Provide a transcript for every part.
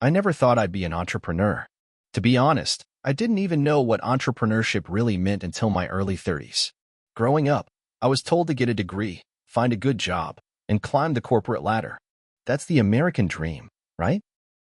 I never thought I'd be an entrepreneur. To be honest, I didn't even know what entrepreneurship really meant until my early 30s. Growing up, I was told to get a degree, find a good job, and climb the corporate ladder. That's the American dream, right?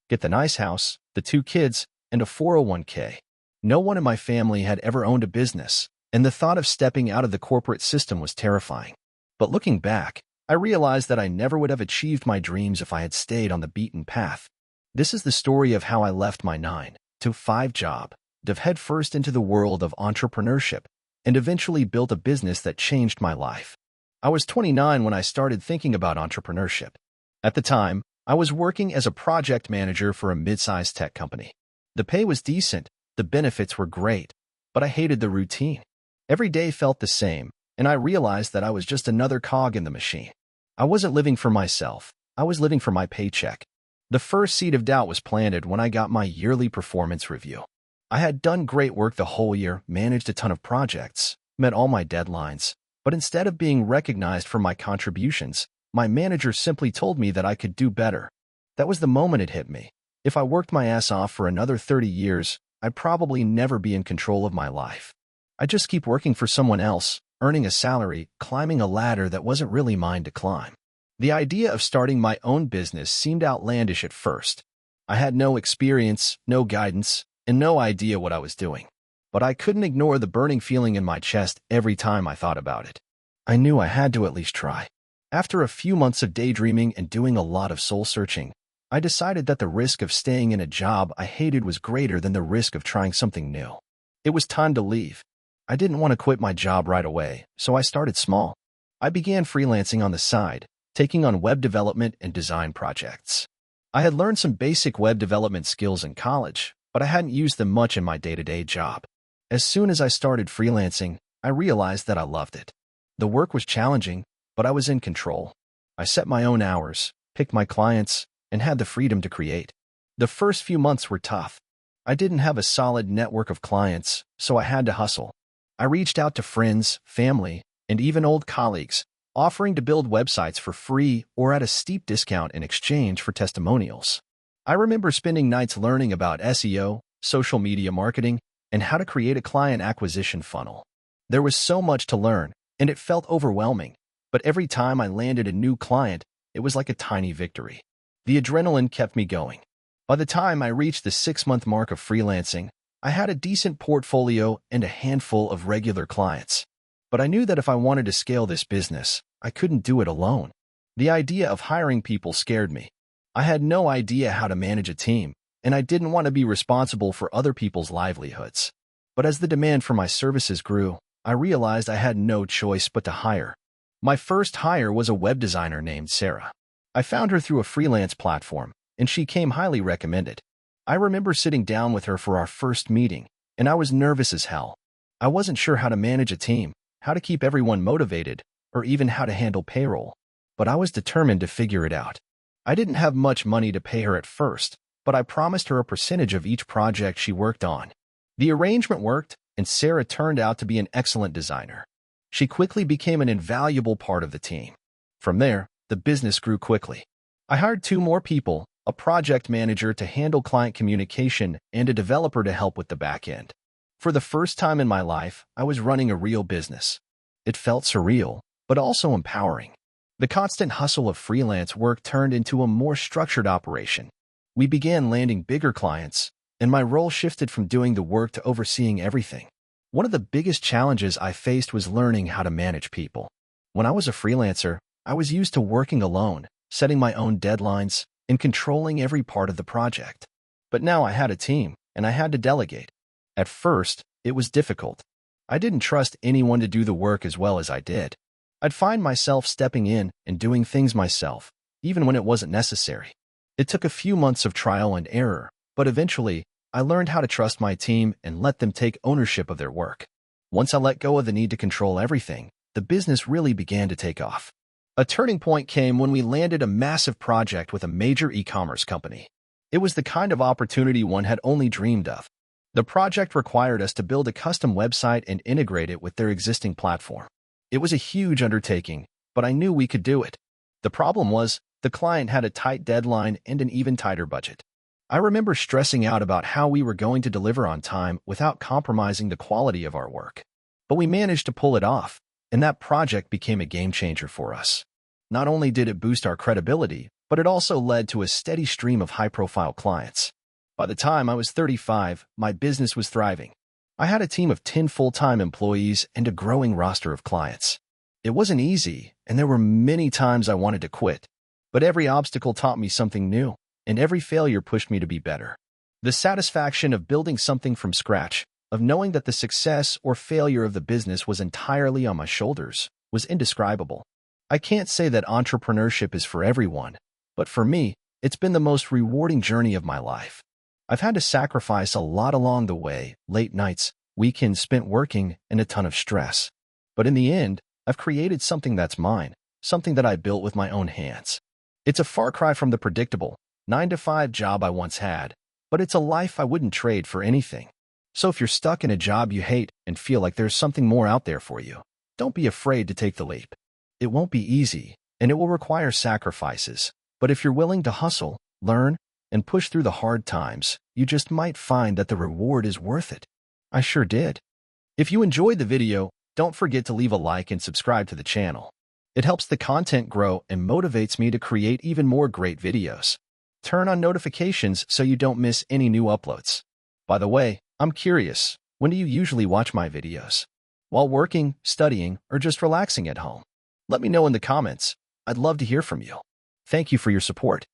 Get the nice house, the 2 kids, and a 401k. No one in my family had ever owned a business, and the thought of stepping out of the corporate system was terrifying. But looking back, I realized that I never would have achieved my dreams if I had stayed on the beaten path. This is the story of how I left my 9-to-5 job, dove headfirst into the world of entrepreneurship, and eventually built a business that changed my life. I was 29 when I started thinking about entrepreneurship. At the time, I was working as a project manager for a mid-sized tech company. The pay was decent, the benefits were great, but I hated the routine. Every day felt the same, and I realized that I was just another cog in the machine. I wasn't living for myself, I was living for my paycheck. The first seed of doubt was planted when I got my yearly performance review. I had done great work the whole year, managed a ton of projects, met all my deadlines, but instead of being recognized for my contributions, my manager simply told me that I could do better. That was the moment it hit me. If I worked my ass off for another 30 years, I'd probably never be in control of my life. I'd just keep working for someone else, earning a salary, climbing a ladder that wasn't really mine to climb. The idea of starting my own business seemed outlandish at first. I had no experience, no guidance, and no idea what I was doing. But I couldn't ignore the burning feeling in my chest every time I thought about it. I knew I had to at least try. After a few months of daydreaming and doing a lot of soul-searching, I decided that the risk of staying in a job I hated was greater than the risk of trying something new. It was time to leave. I didn't want to quit my job right away, so I started small. I began freelancing on the side, taking on web development and design projects. I had learned some basic web development skills in college, but I hadn't used them much in my day-to-day job. As soon as I started freelancing, I realized that I loved it. The work was challenging, but I was in control. I set my own hours, picked my clients, and had the freedom to create. The first few months were tough. I didn't have a solid network of clients, so I had to hustle. I reached out to friends, family, and even old colleagues, offering to build websites for free or at a steep discount in exchange for testimonials. I remember spending nights learning about SEO, social media marketing, and how to create a client acquisition funnel. There was so much to learn, and it felt overwhelming, but every time I landed a new client, it was like a tiny victory. The adrenaline kept me going. By the time I reached the 6-month mark of freelancing, I had a decent portfolio and a handful of regular clients. But I knew that if I wanted to scale this business, I couldn't do it alone. The idea of hiring people scared me. I had no idea how to manage a team, and I didn't want to be responsible for other people's livelihoods. But as the demand for my services grew, I realized I had no choice but to hire. My first hire was a web designer named Sarah. I found her through a freelance platform, and she came highly recommended. I remember sitting down with her for our first meeting, and I was nervous as hell. I wasn't sure how to manage a team, how to keep everyone motivated, or even how to handle payroll. But I was determined to figure it out. I didn't have much money to pay her at first, but I promised her a percentage of each project she worked on. The arrangement worked, and Sarah turned out to be an excellent designer. She quickly became an invaluable part of the team. From there, the business grew quickly. I hired 2 more people, a project manager to handle client communication and a developer to help with the back end. For the first time in my life, I was running a real business. It felt surreal, but also empowering. The constant hustle of freelance work turned into a more structured operation. We began landing bigger clients, and my role shifted from doing the work to overseeing everything. One of the biggest challenges I faced was learning how to manage people. When I was a freelancer, I was used to working alone, setting my own deadlines, and controlling every part of the project. But now I had a team, and I had to delegate. At first, it was difficult. I didn't trust anyone to do the work as well as I did. I'd find myself stepping in and doing things myself, even when it wasn't necessary. It took a few months of trial and error, but eventually, I learned how to trust my team and let them take ownership of their work. Once I let go of the need to control everything, the business really began to take off. A turning point came when we landed a massive project with a major e-commerce company. It was the kind of opportunity one had only dreamed of. The project required us to build a custom website and integrate it with their existing platform. It was a huge undertaking, but I knew we could do it. The problem was, the client had a tight deadline and an even tighter budget. I remember stressing out about how we were going to deliver on time without compromising the quality of our work. But we managed to pull it off, and that project became a game changer for us. Not only did it boost our credibility, but it also led to a steady stream of high-profile clients. By the time I was 35, my business was thriving. I had a team of 10 full-time employees and a growing roster of clients. It wasn't easy, and there were many times I wanted to quit. But every obstacle taught me something new, and every failure pushed me to be better. The satisfaction of building something from scratch, of knowing that the success or failure of the business was entirely on my shoulders, was indescribable. I can't say that entrepreneurship is for everyone, but for me, it's been the most rewarding journey of my life. I've had to sacrifice a lot along the way, late nights, weekends spent working, and a ton of stress. But in the end, I've created something that's mine, something that I built with my own hands. It's a far cry from the predictable 9-to-5 job I once had, but it's a life I wouldn't trade for anything. So if you're stuck in a job you hate and feel like there's something more out there for you, don't be afraid to take the leap. It won't be easy, and it will require sacrifices, but if you're willing to hustle, learn, and push through the hard times, you just might find that the reward is worth it. I sure did. If you enjoyed the video, don't forget to leave a like and subscribe to the channel. It helps the content grow and motivates me to create even more great videos. Turn on notifications so you don't miss any new uploads. By the way, I'm curious, when do you usually watch my videos? While working, studying, or just relaxing at home? Let me know in the comments. I'd love to hear from you. Thank you for your support.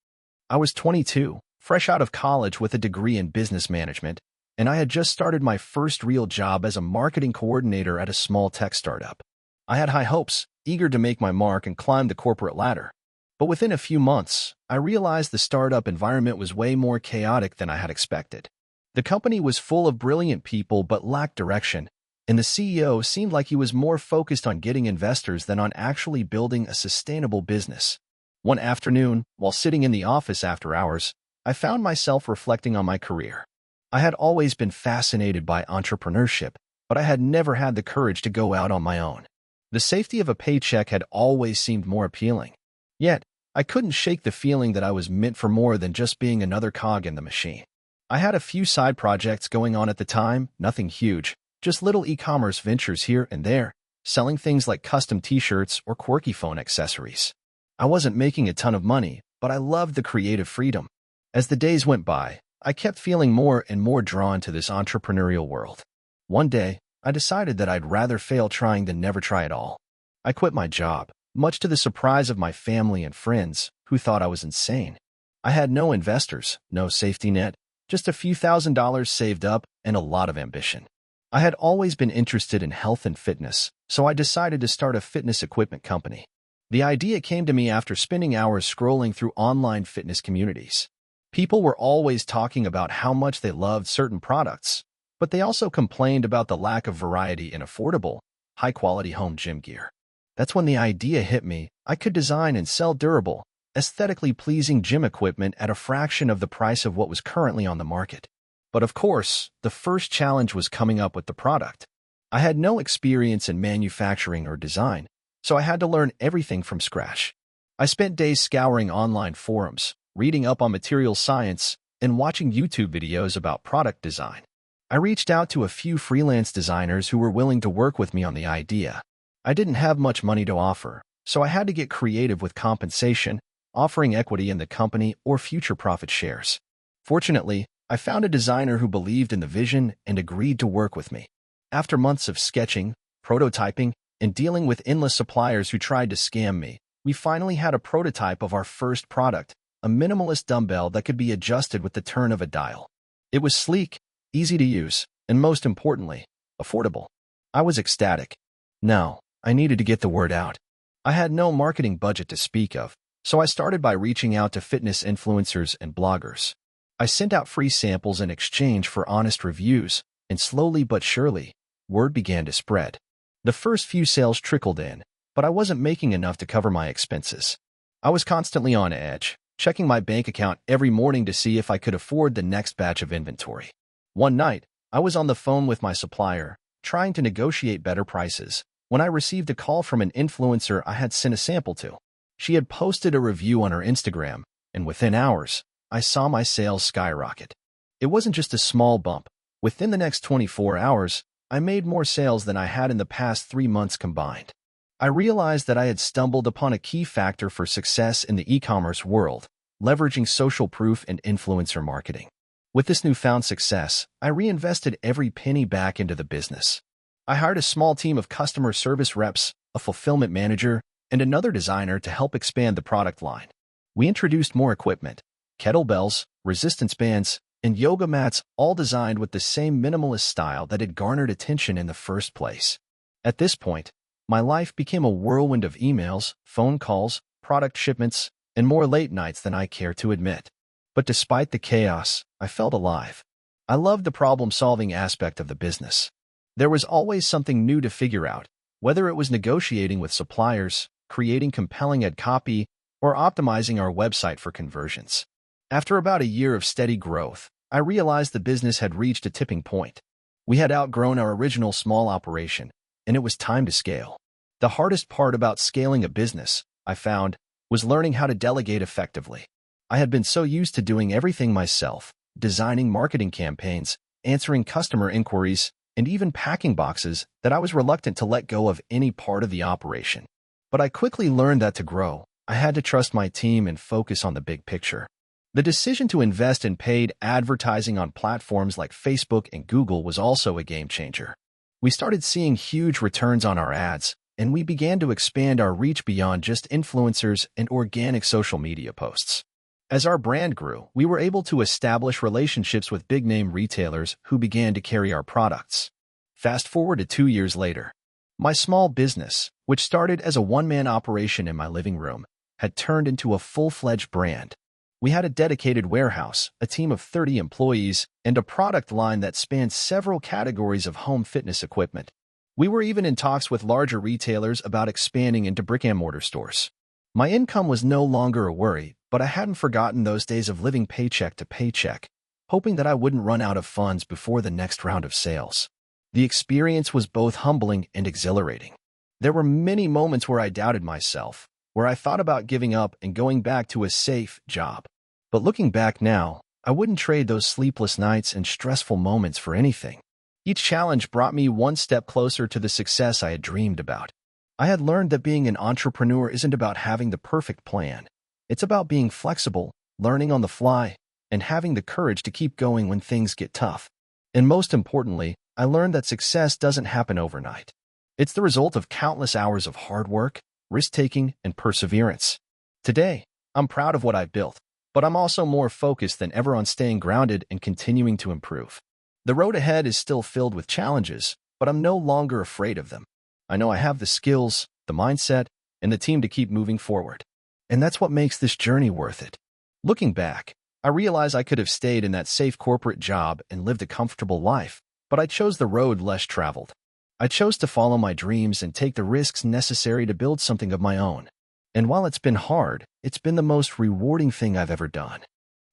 I was 22, fresh out of college with a degree in business management, and I had just started my first real job as a marketing coordinator at a small tech startup. I had high hopes, eager to make my mark and climb the corporate ladder. But within a few months, I realized the startup environment was way more chaotic than I had expected. The company was full of brilliant people but lacked direction, and the CEO seemed like he was more focused on getting investors than on actually building a sustainable business. One afternoon, while sitting in the office after hours, I found myself reflecting on my career. I had always been fascinated by entrepreneurship, but I had never had the courage to go out on my own. The safety of a paycheck had always seemed more appealing. Yet, I couldn't shake the feeling that I was meant for more than just being another cog in the machine. I had a few side projects going on at the time, nothing huge, just little e-commerce ventures here and there, selling things like custom t-shirts or quirky phone accessories. I wasn't making a ton of money, but I loved the creative freedom. As the days went by, I kept feeling more and more drawn to this entrepreneurial world. One day, I decided that I'd rather fail trying than never try at all. I quit my job, much to the surprise of my family and friends, who thought I was insane. I had no investors, no safety net, just a few $1,000s saved up and a lot of ambition. I had always been interested in health and fitness, so I decided to start a fitness equipment company. The idea came to me after spending hours scrolling through online fitness communities. People were always talking about how much they loved certain products, but they also complained about the lack of variety in affordable, high-quality home gym gear. That's when the idea hit me. I could design and sell durable, aesthetically pleasing gym equipment at a fraction of the price of what was currently on the market. But of course, the first challenge was coming up with the product. I had no experience in manufacturing or design, so I had to learn everything from scratch. I spent days scouring online forums, reading up on material science, and watching YouTube videos about product design. I reached out to a few freelance designers who were willing to work with me on the idea. I didn't have much money to offer, so I had to get creative with compensation, offering equity in the company or future profit shares. Fortunately, I found a designer who believed in the vision and agreed to work with me. After months of sketching, prototyping, and dealing with endless suppliers who tried to scam me, we finally had a prototype of our first product, a minimalist dumbbell that could be adjusted with the turn of a dial. It was sleek, easy to use, and most importantly, affordable. I was ecstatic. Now, I needed to get the word out. I had no marketing budget to speak of, so I started by reaching out to fitness influencers and bloggers. I sent out free samples in exchange for honest reviews, and slowly but surely, word began to spread. The first few sales trickled in, but I wasn't making enough to cover my expenses. I was constantly on edge, checking my bank account every morning to see if I could afford the next batch of inventory. One night, I was on the phone with my supplier, trying to negotiate better prices, when I received a call from an influencer I had sent a sample to. She had posted a review on her Instagram, and within hours, I saw my sales skyrocket. It wasn't just a small bump. Within the next 24 hours, I made more sales than I had in the past 3 months combined. I realized that I had stumbled upon a key factor for success in the e-commerce world, leveraging social proof and influencer marketing. With this newfound success, I reinvested every penny back into the business. I hired a small team of customer service reps, a fulfillment manager, and another designer to help expand the product line. We introduced more equipment, kettlebells, resistance bands, and yoga mats, all designed with the same minimalist style that had garnered attention in the first place. At this point, my life became a whirlwind of emails, phone calls, product shipments, and more late nights than I care to admit. But despite the chaos, I felt alive. I loved the problem-solving aspect of the business. There was always something new to figure out, whether it was negotiating with suppliers, creating compelling ad copy, or optimizing our website for conversions. After about a year of steady growth, I realized the business had reached a tipping point. We had outgrown our original small operation, and it was time to scale. The hardest part about scaling a business, I found, was learning how to delegate effectively. I had been so used to doing everything myself, designing marketing campaigns, answering customer inquiries, and even packing boxes, that I was reluctant to let go of any part of the operation. But I quickly learned that to grow, I had to trust my team and focus on the big picture. The decision to invest in paid advertising on platforms like Facebook and Google was also a game changer. We started seeing huge returns on our ads, and we began to expand our reach beyond just influencers and organic social media posts. As our brand grew, we were able to establish relationships with big-name retailers who began to carry our products. Fast forward to 2 years later. My small business, which started as a one-man operation in my living room, had turned into a full-fledged brand. We had a dedicated warehouse, a team of 30 employees, and a product line that spanned several categories of home fitness equipment. We were even in talks with larger retailers about expanding into brick-and-mortar stores. My income was no longer a worry, but I hadn't forgotten those days of living paycheck to paycheck, hoping that I wouldn't run out of funds before the next round of sales. The experience was both humbling and exhilarating. There were many moments where I doubted myself, where I thought about giving up and going back to a safe job. But looking back now, I wouldn't trade those sleepless nights and stressful moments for anything. Each challenge brought me one step closer to the success I had dreamed about. I had learned that being an entrepreneur isn't about having the perfect plan. It's about being flexible, learning on the fly, and having the courage to keep going when things get tough. And most importantly, I learned that success doesn't happen overnight. It's the result of countless hours of hard work, risk-taking, and perseverance. Today, I'm proud of what I've built, but I'm also more focused than ever on staying grounded and continuing to improve. The road ahead is still filled with challenges, but I'm no longer afraid of them. I know I have the skills, the mindset, and the team to keep moving forward. And that's what makes this journey worth it. Looking back, I realize I could have stayed in that safe corporate job and lived a comfortable life, but I chose the road less traveled. I chose to follow my dreams and take the risks necessary to build something of my own. And while it's been hard, it's been the most rewarding thing I've ever done.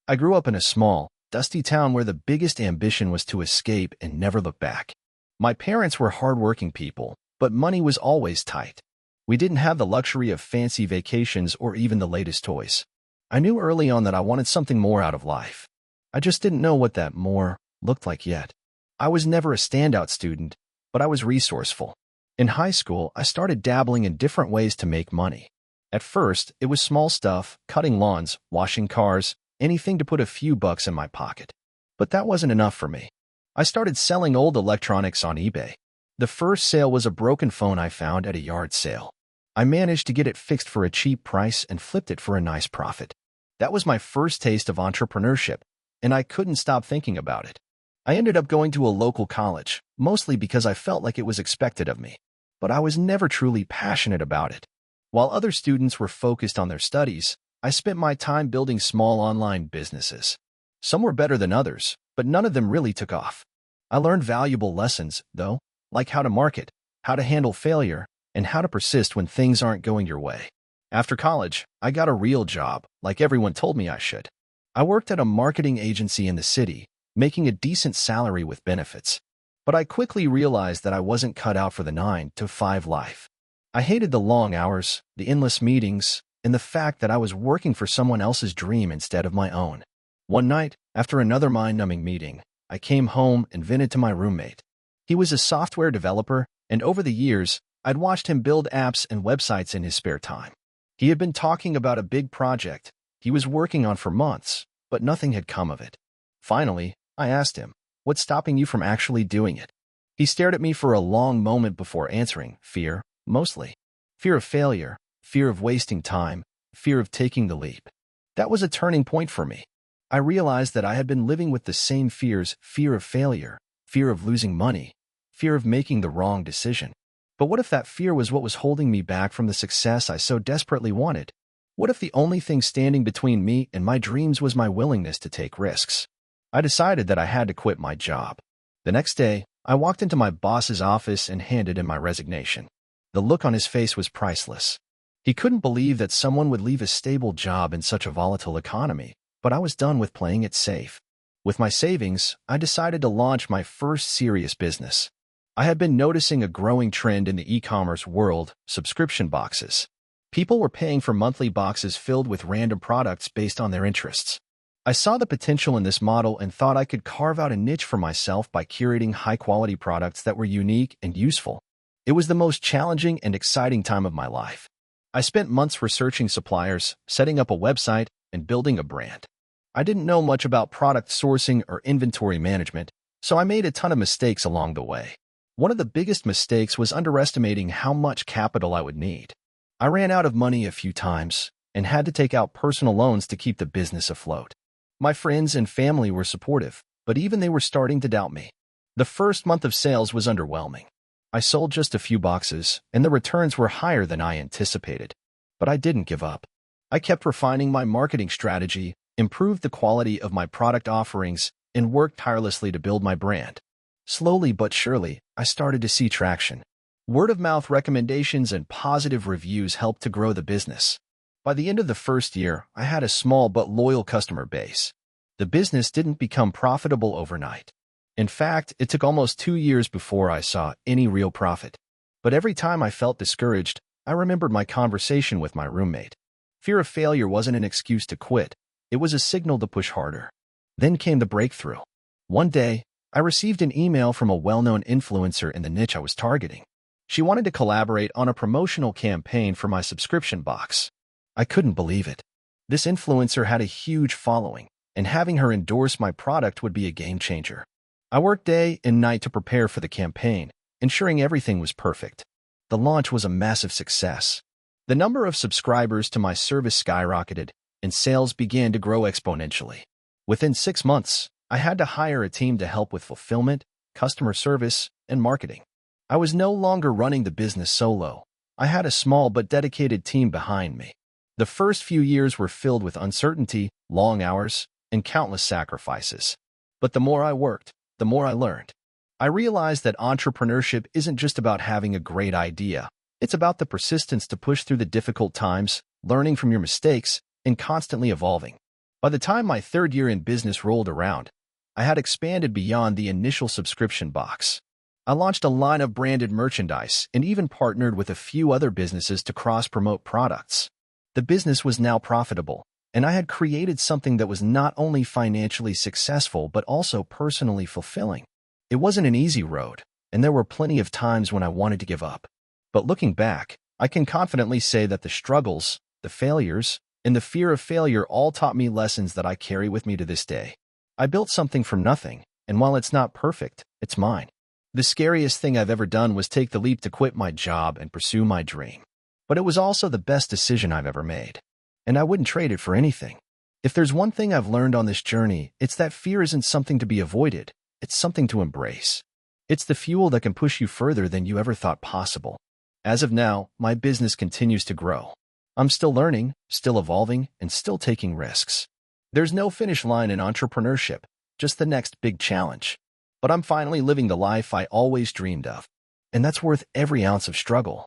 I grew up in a small, dusty town where the biggest ambition was to escape and never look back. My parents were hardworking people, but money was always tight. We didn't have the luxury of fancy vacations or even the latest toys. I knew early on that I wanted something more out of life. I just didn't know what that more looked like yet. I was never a standout student, but I was resourceful. In high school, I started dabbling in different ways to make money. At first, it was small stuff, cutting lawns, washing cars, anything to put a few bucks in my pocket. But that wasn't enough for me. I started selling old electronics on eBay. The first sale was a broken phone I found at a yard sale. I managed to get it fixed for a cheap price and flipped it for a nice profit. That was my first taste of entrepreneurship, and I couldn't stop thinking about it. I ended up going to a local college, mostly because I felt like it was expected of me, but I was never truly passionate about it. While other students were focused on their studies, I spent my time building small online businesses. Some were better than others, but none of them really took off. I learned valuable lessons, though, like how to market, how to handle failure, and how to persist when things aren't going your way. After college, I got a real job, like everyone told me I should. I worked at a marketing agency in the city, making a decent salary with benefits. But I quickly realized that I wasn't cut out for the 9-to-5 life. I hated the long hours, the endless meetings, and the fact that I was working for someone else's dream instead of my own. One night, after another mind-numbing meeting, I came home and vented to my roommate. He was a software developer, and over the years, I'd watched him build apps and websites in his spare time. He had been talking about a big project he was working on for months, but nothing had come of it. Finally, I asked him, "What's stopping you from actually doing it?" He stared at me for a long moment before answering. Fear, mostly. Fear of failure, fear of wasting time, fear of taking the leap. That was a turning point for me. I realized that I had been living with the same fears: fear of failure, fear of losing money, fear of making the wrong decision. But what if that fear was what was holding me back from the success I so desperately wanted? What if the only thing standing between me and my dreams was my willingness to take risks? I decided that I had to quit my job. The next day, I walked into my boss's office and handed in my resignation. The look on his face was priceless. He couldn't believe that someone would leave a stable job in such a volatile economy, but I was done with playing it safe. With my savings, I decided to launch my first serious business. I had been noticing a growing trend in the e-commerce world: subscription boxes. People were paying for monthly boxes filled with random products based on their interests. I saw the potential in this model and thought I could carve out a niche for myself by curating high-quality products that were unique and useful. It was the most challenging and exciting time of my life. I spent months researching suppliers, setting up a website, and building a brand. I didn't know much about product sourcing or inventory management, so I made a ton of mistakes along the way. One of the biggest mistakes was underestimating how much capital I would need. I ran out of money a few times and had to take out personal loans to keep the business afloat. My friends and family were supportive, but even they were starting to doubt me. The first month of sales was underwhelming. I sold just a few boxes, and the returns were higher than I anticipated. But I didn't give up. I kept refining my marketing strategy, improved the quality of my product offerings, and worked tirelessly to build my brand. Slowly but surely, I started to see traction. Word-of-mouth recommendations and positive reviews helped to grow the business. By the end of the first year, I had a small but loyal customer base. The business didn't become profitable overnight. In fact, it took almost 2 years before I saw any real profit. But every time I felt discouraged, I remembered my conversation with my roommate. Fear of failure wasn't an excuse to quit. It was a signal to push harder. Then came the breakthrough. One day, I received an email from a well-known influencer in the niche I was targeting. She wanted to collaborate on a promotional campaign for my subscription box. I couldn't believe it. This influencer had a huge following, and having her endorse my product would be a game changer. I worked day and night to prepare for the campaign, ensuring everything was perfect. The launch was a massive success. The number of subscribers to my service skyrocketed, and sales began to grow exponentially. Within 6 months, I had to hire a team to help with fulfillment, customer service, and marketing. I was no longer running the business solo. I had a small but dedicated team behind me. The first few years were filled with uncertainty, long hours, and countless sacrifices. But the more I worked, the more I learned. I realized that entrepreneurship isn't just about having a great idea. It's about the persistence to push through the difficult times, learning from your mistakes, and constantly evolving. By the time my 3rd year in business rolled around, I had expanded beyond the initial subscription box. I launched a line of branded merchandise and even partnered with a few other businesses to cross-promote products. The business was now profitable, and I had created something that was not only financially successful but also personally fulfilling. It wasn't an easy road, and there were plenty of times when I wanted to give up. But looking back, I can confidently say that the struggles, the failures, and the fear of failure all taught me lessons that I carry with me to this day. I built something from nothing, and while it's not perfect, it's mine. The scariest thing I've ever done was take the leap to quit my job and pursue my dream. But it was also the best decision I've ever made, and I wouldn't trade it for anything. If there's one thing I've learned on this journey, it's that fear isn't something to be avoided, it's something to embrace. It's the fuel that can push you further than you ever thought possible. As of now, my business continues to grow. I'm still learning, still evolving, and still taking risks. There's no finish line in entrepreneurship, just the next big challenge. But I'm finally living the life I always dreamed of, and that's worth every ounce of struggle.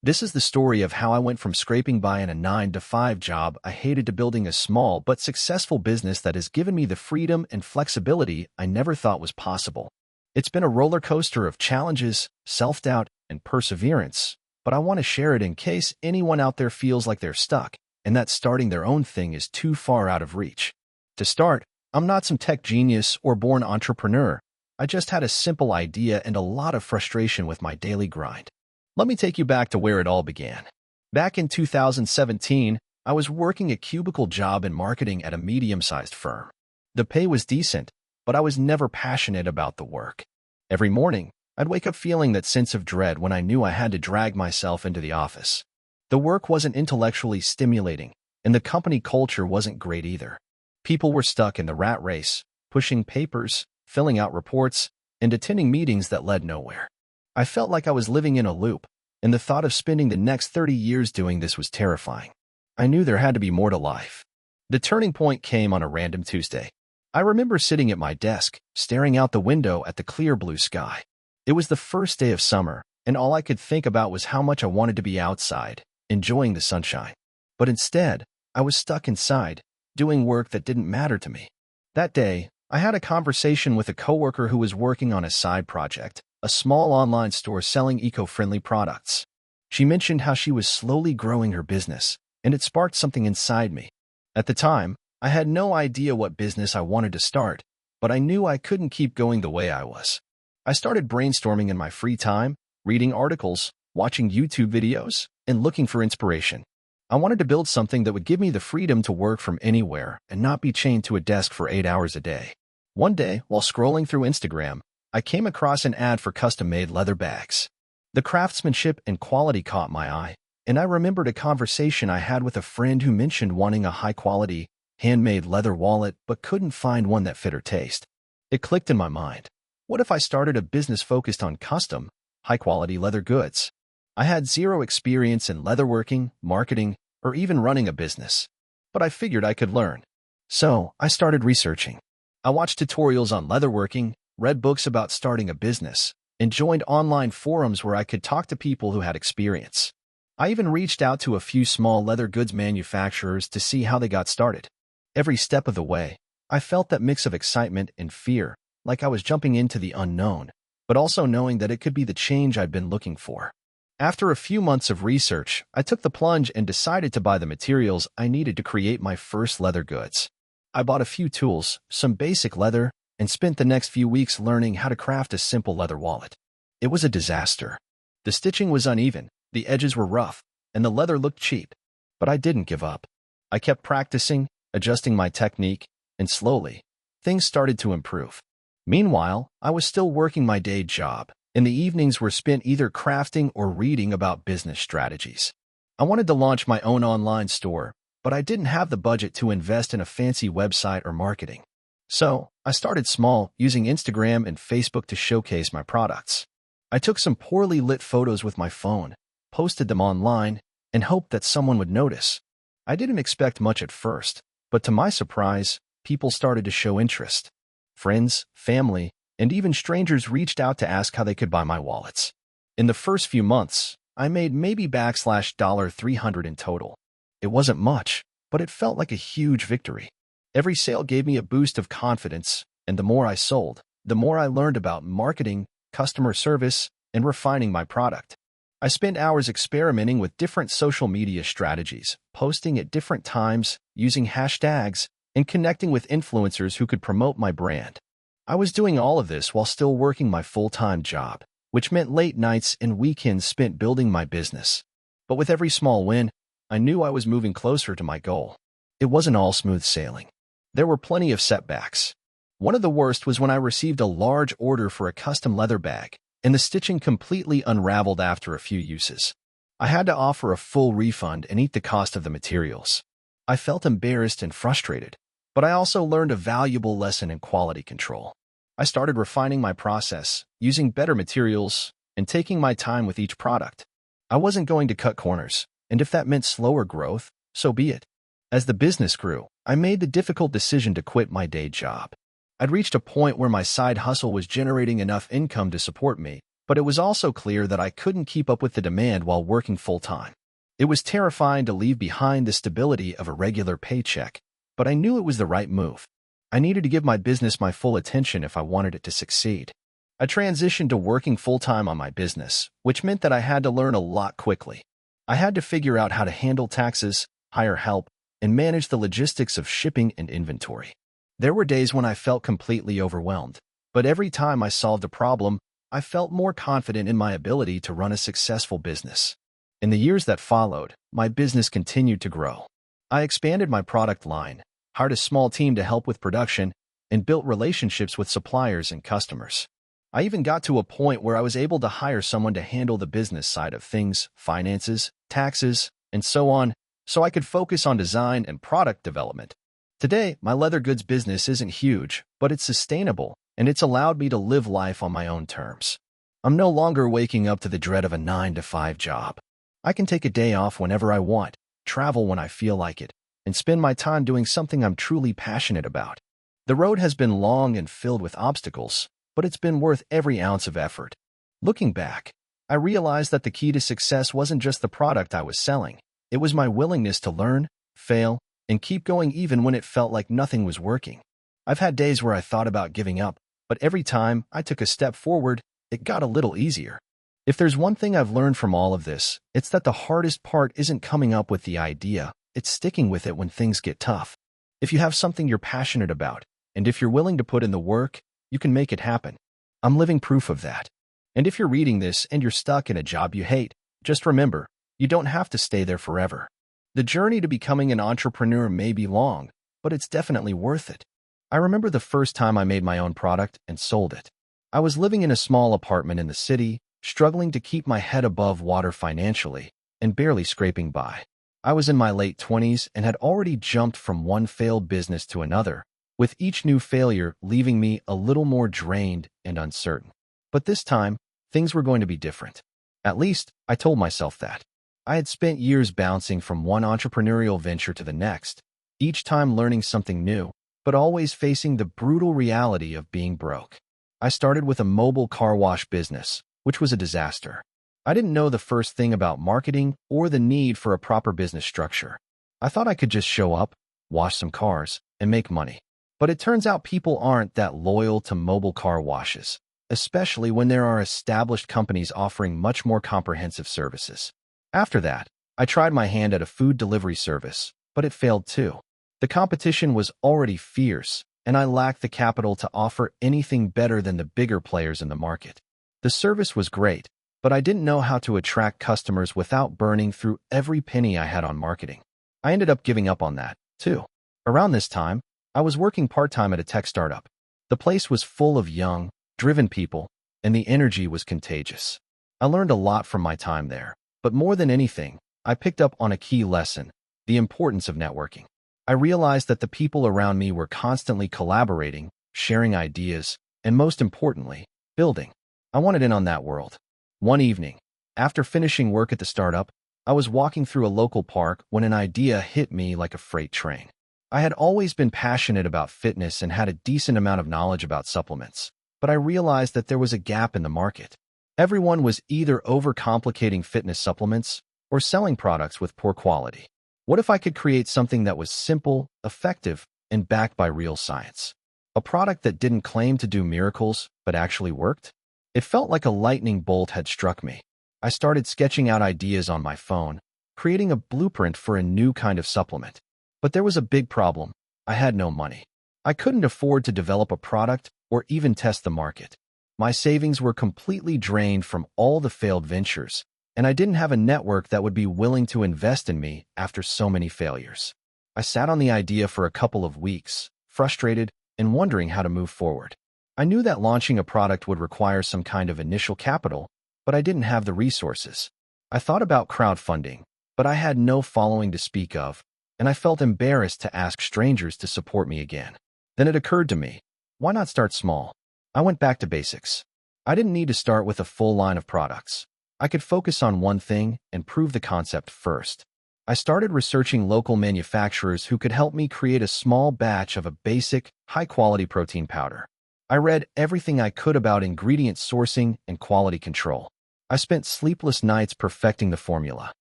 This is the story of how I went from scraping by in a 9-to-5 job I hated to building a small but successful business that has given me the freedom and flexibility I never thought was possible. It's been a roller coaster of challenges, self-doubt, and perseverance, but I want to share it in case anyone out there feels like they're stuck and that starting their own thing is too far out of reach. To start, I'm not some tech genius or born entrepreneur. I just had a simple idea and a lot of frustration with my daily grind. Let me take you back to where it all began. Back in 2017, I was working a cubicle job in marketing at a medium-sized firm. The pay was decent, but I was never passionate about the work. Every morning, I'd wake up feeling that sense of dread when I knew I had to drag myself into the office. The work wasn't intellectually stimulating, and the company culture wasn't great either. People were stuck in the rat race, pushing papers, filling out reports, and attending meetings that led nowhere. I felt like I was living in a loop, and the thought of spending the next 30 years doing this was terrifying. I knew there had to be more to life. The turning point came on a random Tuesday. I remember sitting at my desk, staring out the window at the clear blue sky. It was the first day of summer, and all I could think about was how much I wanted to be outside, enjoying the sunshine. But instead, I was stuck inside, doing work that didn't matter to me. That day, I had a conversation with a coworker who was working on a side project, a small online store selling eco-friendly products. She mentioned how she was slowly growing her business, and it sparked something inside me. At the time, I had no idea what business I wanted to start, but I knew I couldn't keep going the way I was. I started brainstorming in my free time, reading articles, watching YouTube videos, and looking for inspiration. I wanted to build something that would give me the freedom to work from anywhere and not be chained to a desk for 8 hours a day. One day, while scrolling through Instagram, I came across an ad for custom-made leather bags. The craftsmanship and quality caught my eye, and I remembered a conversation I had with a friend who mentioned wanting a high-quality, handmade leather wallet but couldn't find one that fit her taste. It clicked in my mind. What if I started a business focused on custom, high-quality leather goods? I had zero experience in leatherworking, marketing, or even running a business, but I figured I could learn. So I started researching. I watched tutorials on leatherworking, read books about starting a business, and joined online forums where I could talk to people who had experience. I even reached out to a few small leather goods manufacturers to see how they got started. Every step of the way, I felt that mix of excitement and fear, like I was jumping into the unknown, but also knowing that it could be the change I'd been looking for. After a few months of research, I took the plunge and decided to buy the materials I needed to create my first leather goods. I bought a few tools, some basic leather, and spent the next few weeks learning how to craft a simple leather wallet. It was a disaster. The stitching was uneven, the edges were rough, and the leather looked cheap. But I didn't give up. I kept practicing, adjusting my technique, and slowly, things started to improve. Meanwhile, I was still working my day job, and the evenings were spent either crafting or reading about business strategies. I wanted to launch my own online store, but I didn't have the budget to invest in a fancy website or marketing. So, I started small, using Instagram and Facebook to showcase my products. I took some poorly lit photos with my phone, posted them online, and hoped that someone would notice. I didn't expect much at first, but to my surprise, people started to show interest. Friends, family, and even strangers reached out to ask how they could buy my wallets. In the first few months, I made maybe $300 in total. It wasn't much, but it felt like a huge victory. Every sale gave me a boost of confidence, and the more I sold, the more I learned about marketing, customer service, and refining my product. I spent hours experimenting with different social media strategies, posting at different times, using hashtags, and connecting with influencers who could promote my brand. I was doing all of this while still working my full-time job, which meant late nights and weekends spent building my business. But with every small win, I knew I was moving closer to my goal. It wasn't all smooth sailing. There were plenty of setbacks. One of the worst was when I received a large order for a custom leather bag, and the stitching completely unraveled after a few uses. I had to offer a full refund and eat the cost of the materials. I felt embarrassed and frustrated, but I also learned a valuable lesson in quality control. I started refining my process, using better materials, and taking my time with each product. I wasn't going to cut corners, and if that meant slower growth, so be it. As the business grew, I made the difficult decision to quit my day job. I'd reached a point where my side hustle was generating enough income to support me, but it was also clear that I couldn't keep up with the demand while working full-time. It was terrifying to leave behind the stability of a regular paycheck, but I knew it was the right move. I needed to give my business my full attention if I wanted it to succeed. I transitioned to working full-time on my business, which meant that I had to learn a lot quickly. I had to figure out how to handle taxes, hire help, and manage the logistics of shipping and inventory. There were days when I felt completely overwhelmed, but every time I solved a problem, I felt more confident in my ability to run a successful business. In the years that followed, my business continued to grow. I expanded my product line, hired a small team to help with production, and built relationships with suppliers and customers. I even got to a point where I was able to hire someone to handle the business side of things, finances, taxes, and so on, so I could focus on design and product development. Today, my leather goods business isn't huge, but it's sustainable, and it's allowed me to live life on my own terms. I'm no longer waking up to the dread of a 9-to-5 job. I can take a day off whenever I want, travel when I feel like it, and spend my time doing something I'm truly passionate about. The road has been long and filled with obstacles, but it's been worth every ounce of effort. Looking back, I realized that the key to success wasn't just the product I was selling. It was my willingness to learn, fail, and keep going even when it felt like nothing was working. I've had days where I thought about giving up, but every time I took a step forward, it got a little easier. If there's one thing I've learned from all of this, it's that the hardest part isn't coming up with the idea, it's sticking with it when things get tough. If you have something you're passionate about, and if you're willing to put in the work, you can make it happen. I'm living proof of that. And if you're reading this and you're stuck in a job you hate, just remember, you don't have to stay there forever. The journey to becoming an entrepreneur may be long, but it's definitely worth it. I remember the first time I made my own product and sold it. I was living in a small apartment in the city, struggling to keep my head above water financially, and barely scraping by. I was in my late 20s and had already jumped from one failed business to another, with each new failure leaving me a little more drained and uncertain. But this time, things were going to be different. At least, I told myself that. I had spent years bouncing from one entrepreneurial venture to the next, each time learning something new, but always facing the brutal reality of being broke. I started with a mobile car wash business, which was a disaster. I didn't know the first thing about marketing or the need for a proper business structure. I thought I could just show up, wash some cars, and make money. But it turns out people aren't that loyal to mobile car washes, especially when there are established companies offering much more comprehensive services. After that, I tried my hand at a food delivery service, but it failed too. The competition was already fierce, and I lacked the capital to offer anything better than the bigger players in the market. The service was great, but I didn't know how to attract customers without burning through every penny I had on marketing. I ended up giving up on that, too. Around this time, I was working part-time at a tech startup. The place was full of young, driven people, and the energy was contagious. I learned a lot from my time there, but more than anything, I picked up on a key lesson: the importance of networking. I realized that the people around me were constantly collaborating, sharing ideas, and most importantly, building. I wanted in on that world. One evening, after finishing work at the startup, I was walking through a local park when an idea hit me like a freight train. I had always been passionate about fitness and had a decent amount of knowledge about supplements, but I realized that there was a gap in the market. Everyone was either overcomplicating fitness supplements or selling products with poor quality. What if I could create something that was simple, effective, and backed by real science? A product that didn't claim to do miracles, but actually worked? It felt like a lightning bolt had struck me. I started sketching out ideas on my phone, creating a blueprint for a new kind of supplement. But there was a big problem. I had no money. I couldn't afford to develop a product or even test the market. My savings were completely drained from all the failed ventures, and I didn't have a network that would be willing to invest in me after so many failures. I sat on the idea for a couple of weeks, frustrated and wondering how to move forward. I knew that launching a product would require some kind of initial capital, but I didn't have the resources. I thought about crowdfunding, but I had no following to speak of, and I felt embarrassed to ask strangers to support me again. Then it occurred to me, why not start small? I went back to basics. I didn't need to start with a full line of products. I could focus on one thing and prove the concept first. I started researching local manufacturers who could help me create a small batch of a basic, high-quality protein powder. I read everything I could about ingredient sourcing and quality control. I spent sleepless nights perfecting the formula.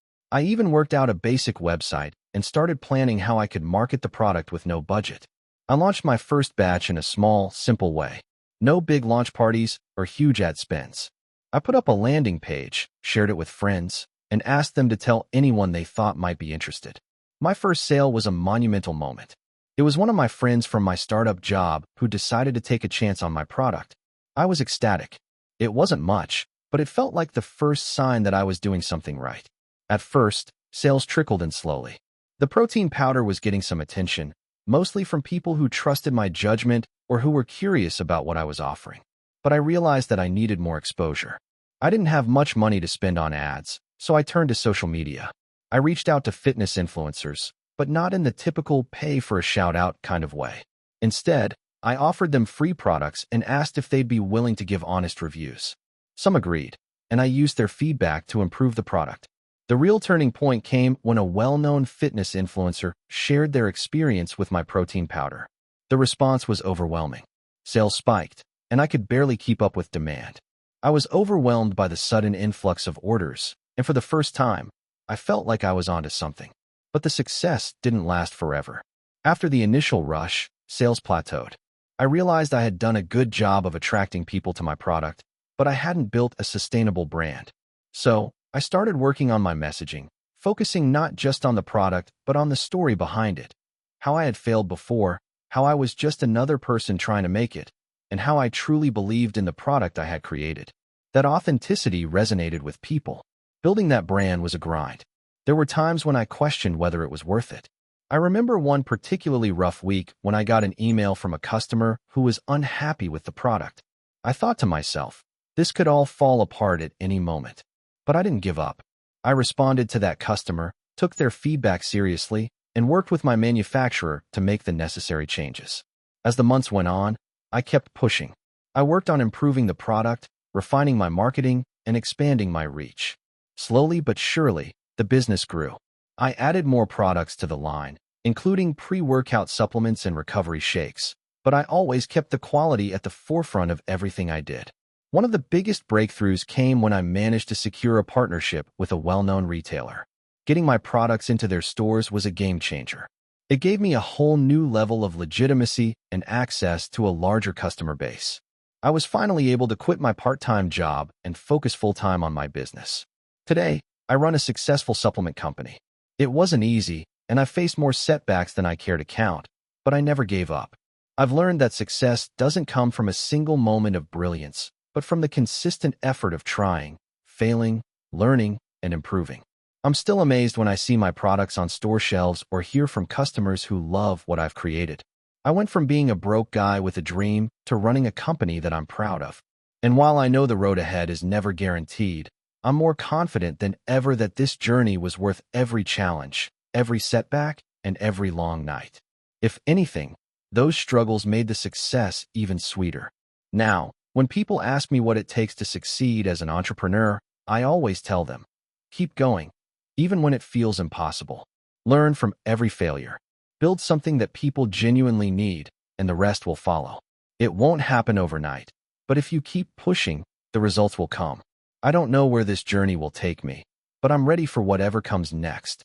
I even worked out a basic website and started planning how I could market the product with no budget. I launched my first batch in a small, simple way. No big launch parties or huge ad spends. I put up a landing page, shared it with friends, and asked them to tell anyone they thought might be interested. My first sale was a monumental moment. It was one of my friends from my startup job who decided to take a chance on my product. I was ecstatic. It wasn't much, but it felt like the first sign that I was doing something right. At first, sales trickled in slowly. The protein powder was getting some attention, mostly from people who trusted my judgment or who were curious about what I was offering. But I realized that I needed more exposure. I didn't have much money to spend on ads, so I turned to social media. I reached out to fitness influencers, but not in the typical pay for a shout-out kind of way. Instead, I offered them free products and asked if they'd be willing to give honest reviews. Some agreed, and I used their feedback to improve the product. The real turning point came when a well-known fitness influencer shared their experience with my protein powder. The response was overwhelming. Sales spiked, and I could barely keep up with demand. I was overwhelmed by the sudden influx of orders, and for the first time, I felt like I was onto something. But the success didn't last forever. After the initial rush, sales plateaued. I realized I had done a good job of attracting people to my product, but I hadn't built a sustainable brand. So, I started working on my messaging, focusing not just on the product, but on the story behind it. How I had failed before, how I was just another person trying to make it, and how I truly believed in the product I had created. That authenticity resonated with people. Building that brand was a grind. There were times when I questioned whether it was worth it. I remember one particularly rough week when I got an email from a customer who was unhappy with the product. I thought to myself, this could all fall apart at any moment. But I didn't give up. I responded to that customer, took their feedback seriously, and worked with my manufacturer to make the necessary changes. As the months went on, I kept pushing. I worked on improving the product, refining my marketing, and expanding my reach. Slowly but surely, the business grew. I added more products to the line, including pre-workout supplements and recovery shakes, but I always kept the quality at the forefront of everything I did. One of the biggest breakthroughs came when I managed to secure a partnership with a well-known retailer. Getting my products into their stores was a game changer. It gave me a whole new level of legitimacy and access to a larger customer base. I was finally able to quit my part-time job and focus full-time on my business. Today, I run a successful supplement company. It wasn't easy, and I faced more setbacks than I care to count, but I never gave up. I've learned that success doesn't come from a single moment of brilliance, but from the consistent effort of trying, failing, learning, and improving. I'm still amazed when I see my products on store shelves or hear from customers who love what I've created. I went from being a broke guy with a dream to running a company that I'm proud of. And while I know the road ahead is never guaranteed, I'm more confident than ever that this journey was worth every challenge, every setback, and every long night. If anything, those struggles made the success even sweeter. Now, when people ask me what it takes to succeed as an entrepreneur, I always tell them, keep going, even when it feels impossible. Learn from every failure. Build something that people genuinely need, and the rest will follow. It won't happen overnight, but if you keep pushing, the results will come. I don't know where this journey will take me, but I'm ready for whatever comes next.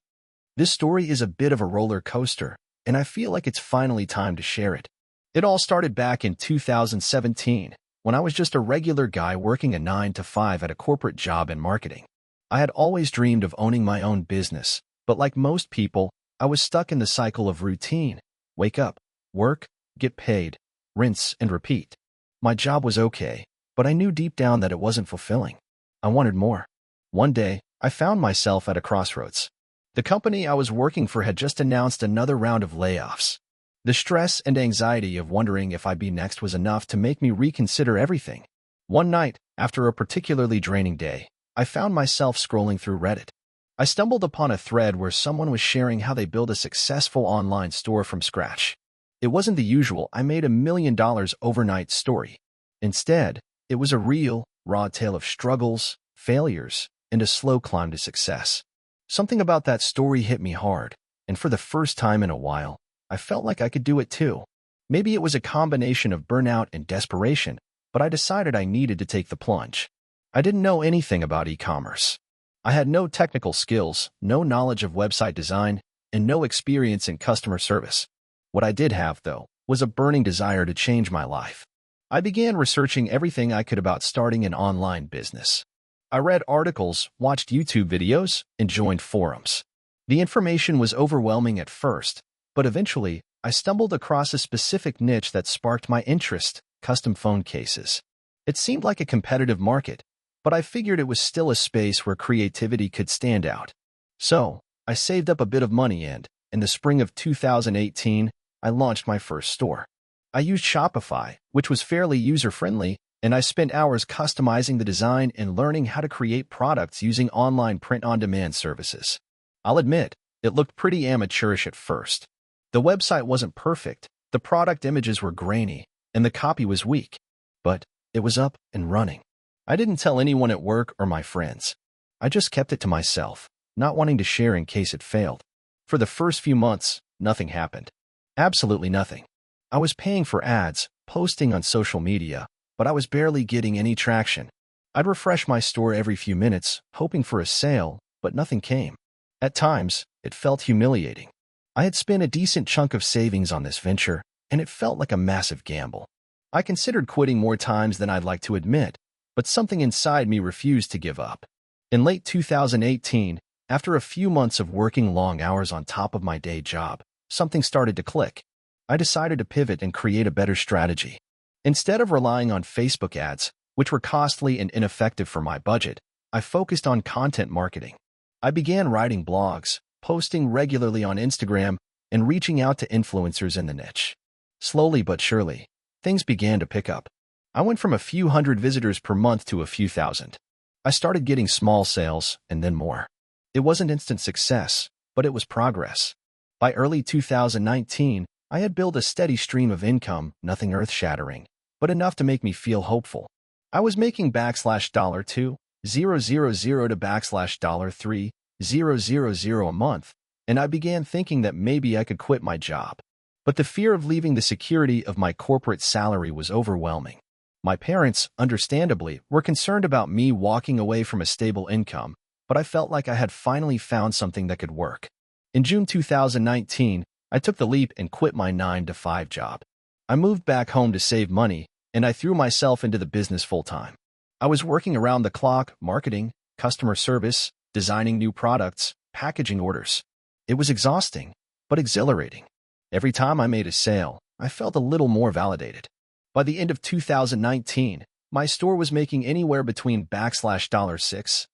This story is a bit of a roller coaster, and I feel like it's finally time to share it. It all started back in 2017, when I was just a regular guy working a 9-to-5 at a corporate job in marketing. I had always dreamed of owning my own business, but like most people, I was stuck in the cycle of routine. Wake up, work, get paid, rinse and repeat. My job was okay, but I knew deep down that it wasn't fulfilling. I wanted more. One day, I found myself at a crossroads. The company I was working for had just announced another round of layoffs. The stress and anxiety of wondering if I'd be next was enough to make me reconsider everything. One night, after a particularly draining day, I found myself scrolling through Reddit. I stumbled upon a thread where someone was sharing how they built a successful online store from scratch. It wasn't the usual "I made $1 million overnight" story. Instead, it was a real, raw tale of struggles, failures, and a slow climb to success. Something about that story hit me hard, and for the first time in a while, I felt like I could do it too. Maybe it was a combination of burnout and desperation, but I decided I needed to take the plunge. I didn't know anything about e-commerce. I had no technical skills, no knowledge of website design, and no experience in customer service. What I did have, though, was a burning desire to change my life. I began researching everything I could about starting an online business. I read articles, watched YouTube videos, and joined forums. The information was overwhelming at first, but eventually, I stumbled across a specific niche that sparked my interest: custom phone cases. It seemed like a competitive market, but I figured it was still a space where creativity could stand out. So, I saved up a bit of money and, in the spring of 2018, I launched my first store. I used Shopify, which was fairly user-friendly, and I spent hours customizing the design and learning how to create products using online print-on-demand services. I'll admit, it looked pretty amateurish at first. The website wasn't perfect, the product images were grainy, and the copy was weak. But it was up and running. I didn't tell anyone at work or my friends. I just kept it to myself, not wanting to share in case it failed. For the first few months, nothing happened. Absolutely nothing. I was paying for ads, posting on social media, but I was barely getting any traction. I'd refresh my store every few minutes, hoping for a sale, but nothing came. At times, it felt humiliating. I had spent a decent chunk of savings on this venture, and it felt like a massive gamble. I considered quitting more times than I'd like to admit, but something inside me refused to give up. In late 2018, after a few months of working long hours on top of my day job, something started to click. I decided to pivot and create a better strategy. Instead of relying on Facebook ads, which were costly and ineffective for my budget, I focused on content marketing. I began writing blogs, posting regularly on Instagram, and reaching out to influencers in the niche. Slowly but surely, things began to pick up. I went from a few hundred visitors per month to a few thousand. I started getting small sales and then more. It wasn't instant success, but it was progress. By early 2019, I had built a steady stream of income, nothing earth-shattering, but enough to make me feel hopeful. I was making $2,000 to $3,000 a month, and I began thinking that maybe I could quit my job. But the fear of leaving the security of my corporate salary was overwhelming. My parents, understandably, were concerned about me walking away from a stable income, but I felt like I had finally found something that could work. In June 2019, I took the leap and quit my 9-to-5 job. I moved back home to save money, and I threw myself into the business full-time. I was working around the clock, marketing, customer service, designing new products, packaging orders. It was exhausting, but exhilarating. Every time I made a sale, I felt a little more validated. By the end of 2019, my store was making anywhere between $6,000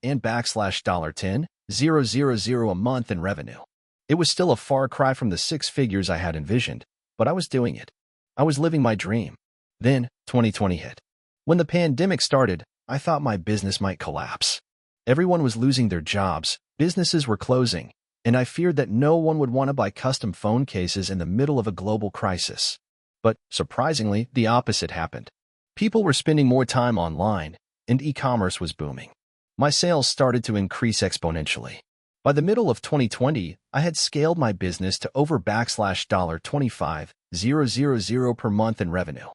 and $10,000 a month in revenue. It was still a far cry from the six figures I had envisioned, but I was doing it. I was living my dream. Then, 2020 hit. When the pandemic started, I thought my business might collapse. Everyone was losing their jobs, businesses were closing, and I feared that no one would want to buy custom phone cases in the middle of a global crisis. But, surprisingly, the opposite happened. People were spending more time online, and e-commerce was booming. My sales started to increase exponentially. By the middle of 2020, I had scaled my business to over $25,000 per month in revenue.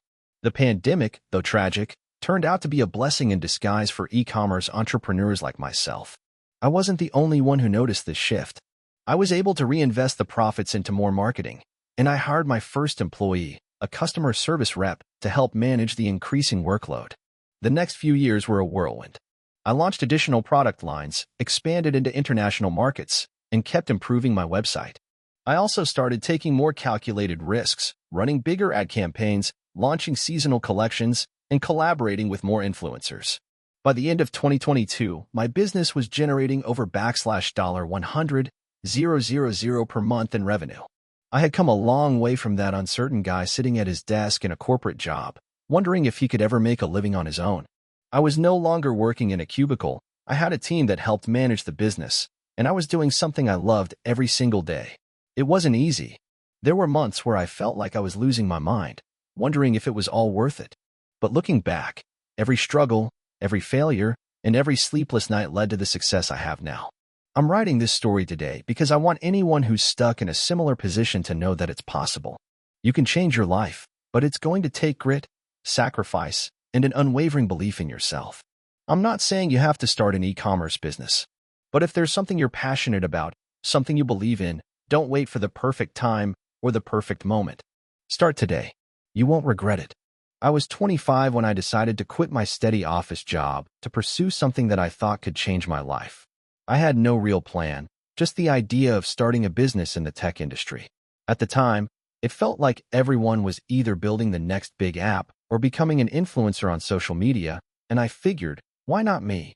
The pandemic, though tragic, turned out to be a blessing in disguise for e-commerce entrepreneurs like myself. I wasn't the only one who noticed this shift. I was able to reinvest the profits into more marketing, and I hired my first employee, a customer service rep, to help manage the increasing workload. The next few years were a whirlwind. I launched additional product lines, expanded into international markets, and kept improving my website. I also started taking more calculated risks, running bigger ad campaigns, launching seasonal collections, and collaborating with more influencers. By the end of 2022, my business was generating over $100,000 per month in revenue. I had come a long way from that uncertain guy sitting at his desk in a corporate job, wondering if he could ever make a living on his own. I was no longer working in a cubicle. I had a team that helped manage the business, and I was doing something I loved every single day. It wasn't easy. There were months where I felt like I was losing my mind, wondering if it was all worth it. But looking back, every struggle, every failure, and every sleepless night led to the success I have now. I'm writing this story today because I want anyone who's stuck in a similar position to know that it's possible. You can change your life, but it's going to take grit, sacrifice, and an unwavering belief in yourself. I'm not saying you have to start an e-commerce business, but if there's something you're passionate about, something you believe in, don't wait for the perfect time or the perfect moment. Start today. You won't regret it. I was 25 when I decided to quit my steady office job to pursue something that I thought could change my life. I had no real plan, just the idea of starting a business in the tech industry. At the time, it felt like everyone was either building the next big app or becoming an influencer on social media, and I figured, why not me?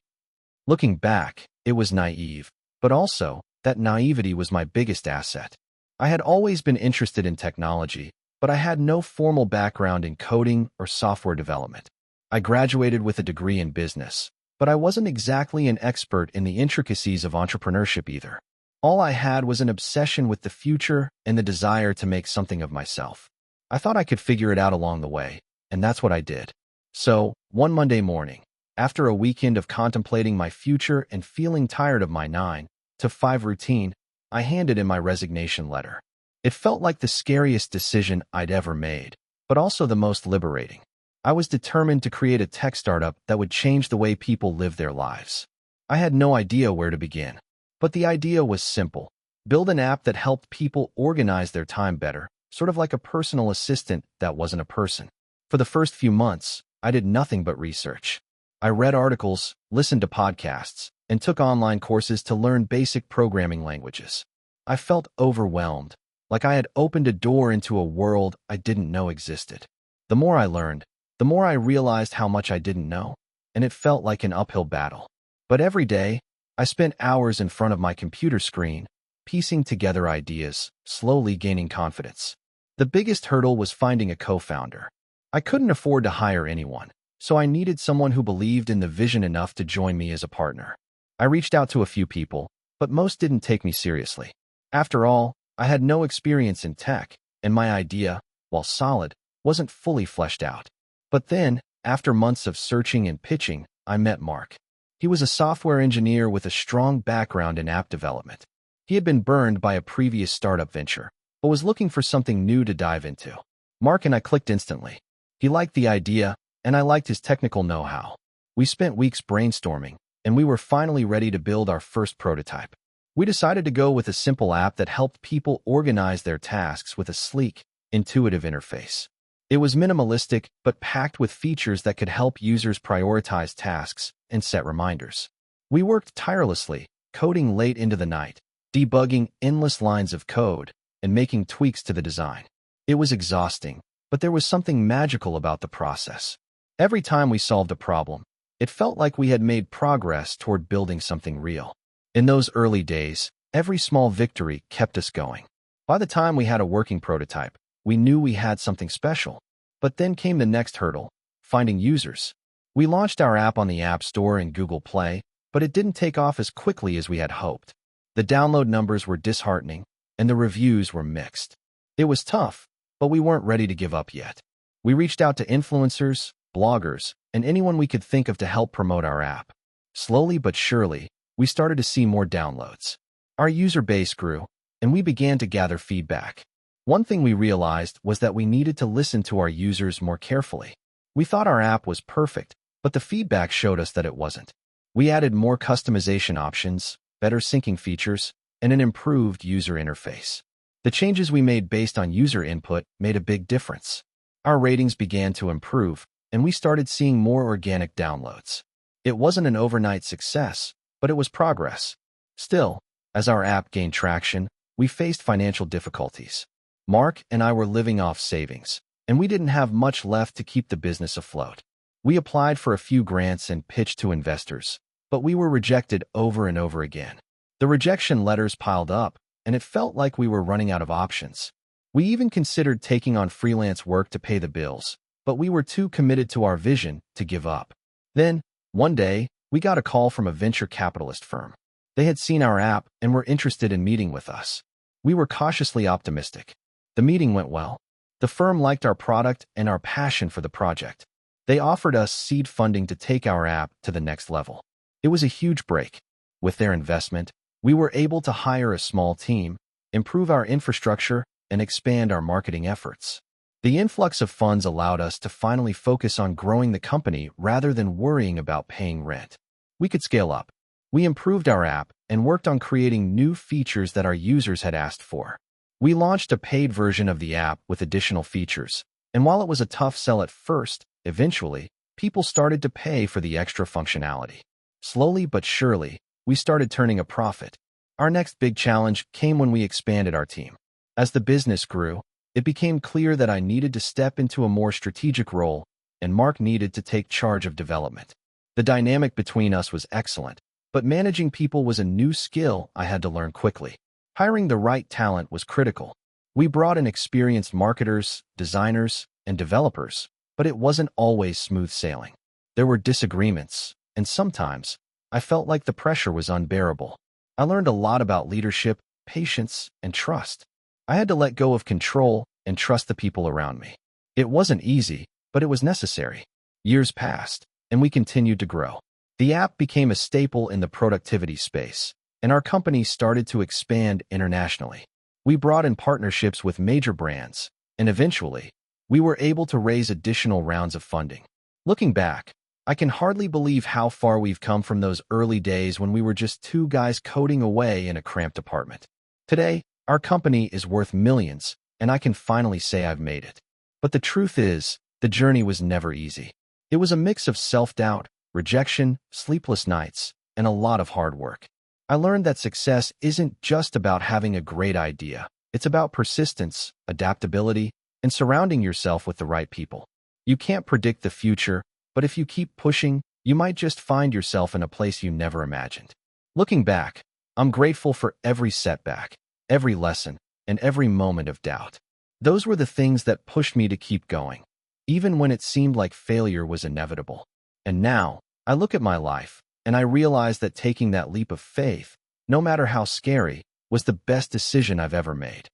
Looking back, it was naive, but also, that naivety was my biggest asset. I had always been interested in technology, but I had no formal background in coding or software development. I graduated with a degree in business, but I wasn't exactly an expert in the intricacies of entrepreneurship either. All I had was an obsession with the future and the desire to make something of myself. I thought I could figure it out along the way, and that's what I did. So, one Monday morning, after a weekend of contemplating my future and feeling tired of my 9 to 5 routine, I handed in my resignation letter. It felt like the scariest decision I'd ever made, but also the most liberating. I was determined to create a tech startup that would change the way people live their lives. I had no idea where to begin, but the idea was simple. Build an app that helped people organize their time better, sort of like a personal assistant that wasn't a person. For the first few months, I did nothing but research. I read articles, listened to podcasts, and took online courses to learn basic programming languages. I felt overwhelmed, like I had opened a door into a world I didn't know existed. The more I learned, the more I realized how much I didn't know, and it felt like an uphill battle. But every day, I spent hours in front of my computer screen, piecing together ideas, slowly gaining confidence. The biggest hurdle was finding a co-founder. I couldn't afford to hire anyone, so I needed someone who believed in the vision enough to join me as a partner. I reached out to a few people, but most didn't take me seriously. After all, I had no experience in tech, and my idea, while solid, wasn't fully fleshed out. But then, after months of searching and pitching, I met Mark. He was a software engineer with a strong background in app development. He had been burned by a previous startup venture, but was looking for something new to dive into. Mark and I clicked instantly. He liked the idea, and I liked his technical know-how. We spent weeks brainstorming, and we were finally ready to build our first prototype. We decided to go with a simple app that helped people organize their tasks with a sleek, intuitive interface. It was minimalistic, but packed with features that could help users prioritize tasks and set reminders. We worked tirelessly, coding late into the night, debugging endless lines of code, and making tweaks to the design. It was exhausting, but there was something magical about the process. Every time we solved a problem, it felt like we had made progress toward building something real. In those early days, every small victory kept us going. By the time we had a working prototype, we knew we had something special. But then came the next hurdle, finding users. We launched our app on the App Store and Google Play, but it didn't take off as quickly as we had hoped. The download numbers were disheartening, and the reviews were mixed. It was tough, but we weren't ready to give up yet. We reached out to influencers, bloggers, and anyone we could think of to help promote our app. Slowly but surely, we started to see more downloads. Our user base grew, and we began to gather feedback. One thing we realized was that we needed to listen to our users more carefully. We thought our app was perfect, but the feedback showed us that it wasn't. We added more customization options, better syncing features, and an improved user interface. The changes we made based on user input made a big difference. Our ratings began to improve, and we started seeing more organic downloads. It wasn't an overnight success, but it was progress. Still, as our app gained traction, we faced financial difficulties. Mark and I were living off savings, and we didn't have much left to keep the business afloat. We applied for a few grants and pitched to investors, but we were rejected over and over again. The rejection letters piled up, and it felt like we were running out of options. We even considered taking on freelance work to pay the bills, but we were too committed to our vision to give up. Then, one day, we got a call from a venture capitalist firm. They had seen our app and were interested in meeting with us. We were cautiously optimistic. The meeting went well. The firm liked our product and our passion for the project. They offered us seed funding to take our app to the next level. It was a huge break. With their investment, we were able to hire a small team, improve our infrastructure, and expand our marketing efforts. The influx of funds allowed us to finally focus on growing the company rather than worrying about paying rent. We could scale up. We improved our app and worked on creating new features that our users had asked for. We launched a paid version of the app with additional features, and while it was a tough sell at first, eventually, people started to pay for the extra functionality. Slowly but surely, we started turning a profit. Our next big challenge came when we expanded our team. As the business grew, it became clear that I needed to step into a more strategic role, and Mark needed to take charge of development. The dynamic between us was excellent, but managing people was a new skill I had to learn quickly. Hiring the right talent was critical. We brought in experienced marketers, designers, and developers, but it wasn't always smooth sailing. There were disagreements, and sometimes I felt like the pressure was unbearable. I learned a lot about leadership, patience, and trust. I had to let go of control and trust the people around me. It wasn't easy, but it was necessary. Years passed, and we continued to grow. The app became a staple in the productivity space, and our company started to expand internationally. We brought in partnerships with major brands, and eventually, we were able to raise additional rounds of funding. Looking back, I can hardly believe how far we've come from those early days when we were just two guys coding away in a cramped apartment. Today, our company is worth millions, and I can finally say I've made it. But the truth is, the journey was never easy. It was a mix of self-doubt, rejection, sleepless nights, and a lot of hard work. I learned that success isn't just about having a great idea. It's about persistence, adaptability, and surrounding yourself with the right people. You can't predict the future, but if you keep pushing, you might just find yourself in a place you never imagined. Looking back, I'm grateful for every setback, every lesson, and every moment of doubt. Those were the things that pushed me to keep going, even when it seemed like failure was inevitable. And now, I look at my life, and I realize that taking that leap of faith, no matter how scary, was the best decision I've ever made.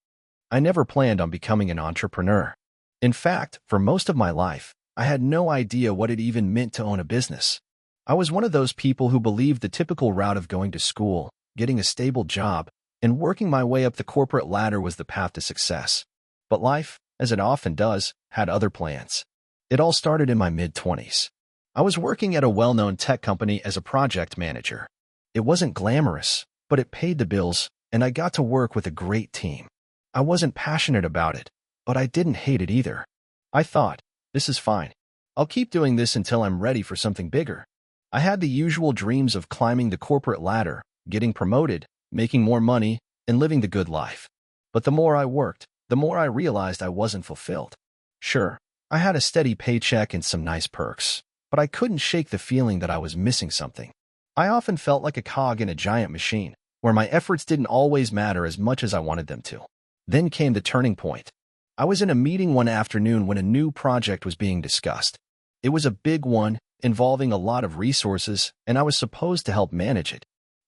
I never planned on becoming an entrepreneur. In fact, for most of my life, I had no idea what it even meant to own a business. I was one of those people who believed the typical route of going to school, getting a stable job, and working my way up the corporate ladder was the path to success. But life, as it often does, had other plans. It all started in my mid-20s. I was working at a well-known tech company as a project manager. It wasn't glamorous, but it paid the bills, and I got to work with a great team. I wasn't passionate about it, but I didn't hate it either. I thought, this is fine. I'll keep doing this until I'm ready for something bigger. I had the usual dreams of climbing the corporate ladder, getting promoted, making more money, and living the good life. But the more I worked, the more I realized I wasn't fulfilled. Sure, I had a steady paycheck and some nice perks, but I couldn't shake the feeling that I was missing something. I often felt like a cog in a giant machine, where my efforts didn't always matter as much as I wanted them to. Then came the turning point. I was in a meeting one afternoon when a new project was being discussed. It was a big one, involving a lot of resources, and I was supposed to help manage it.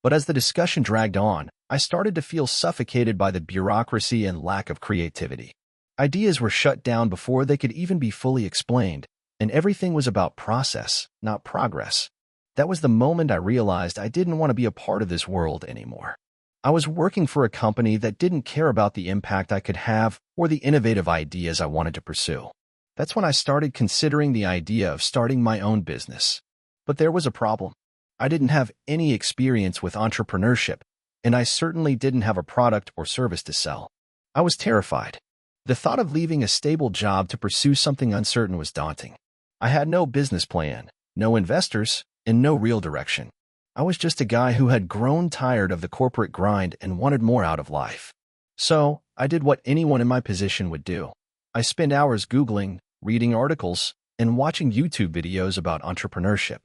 But as the discussion dragged on, I started to feel suffocated by the bureaucracy and lack of creativity. Ideas were shut down before they could even be fully explained, and everything was about process, not progress. That was the moment I realized I didn't want to be a part of this world anymore. I was working for a company that didn't care about the impact I could have or the innovative ideas I wanted to pursue. That's when I started considering the idea of starting my own business. But there was a problem. I didn't have any experience with entrepreneurship, and I certainly didn't have a product or service to sell. I was terrified. The thought of leaving a stable job to pursue something uncertain was daunting. I had no business plan, no investors, and no real direction. I was just a guy who had grown tired of the corporate grind and wanted more out of life. So, I did what anyone in my position would do. I spent hours Googling, reading articles, and watching YouTube videos about entrepreneurship.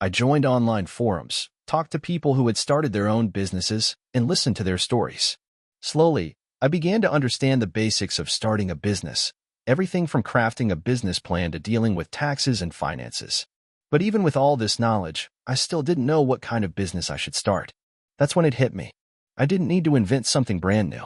I joined online forums, talked to people who had started their own businesses, and listened to their stories. Slowly, I began to understand the basics of starting a business, everything from crafting a business plan to dealing with taxes and finances. But even with all this knowledge, I still didn't know what kind of business I should start. That's when it hit me. I didn't need to invent something brand new.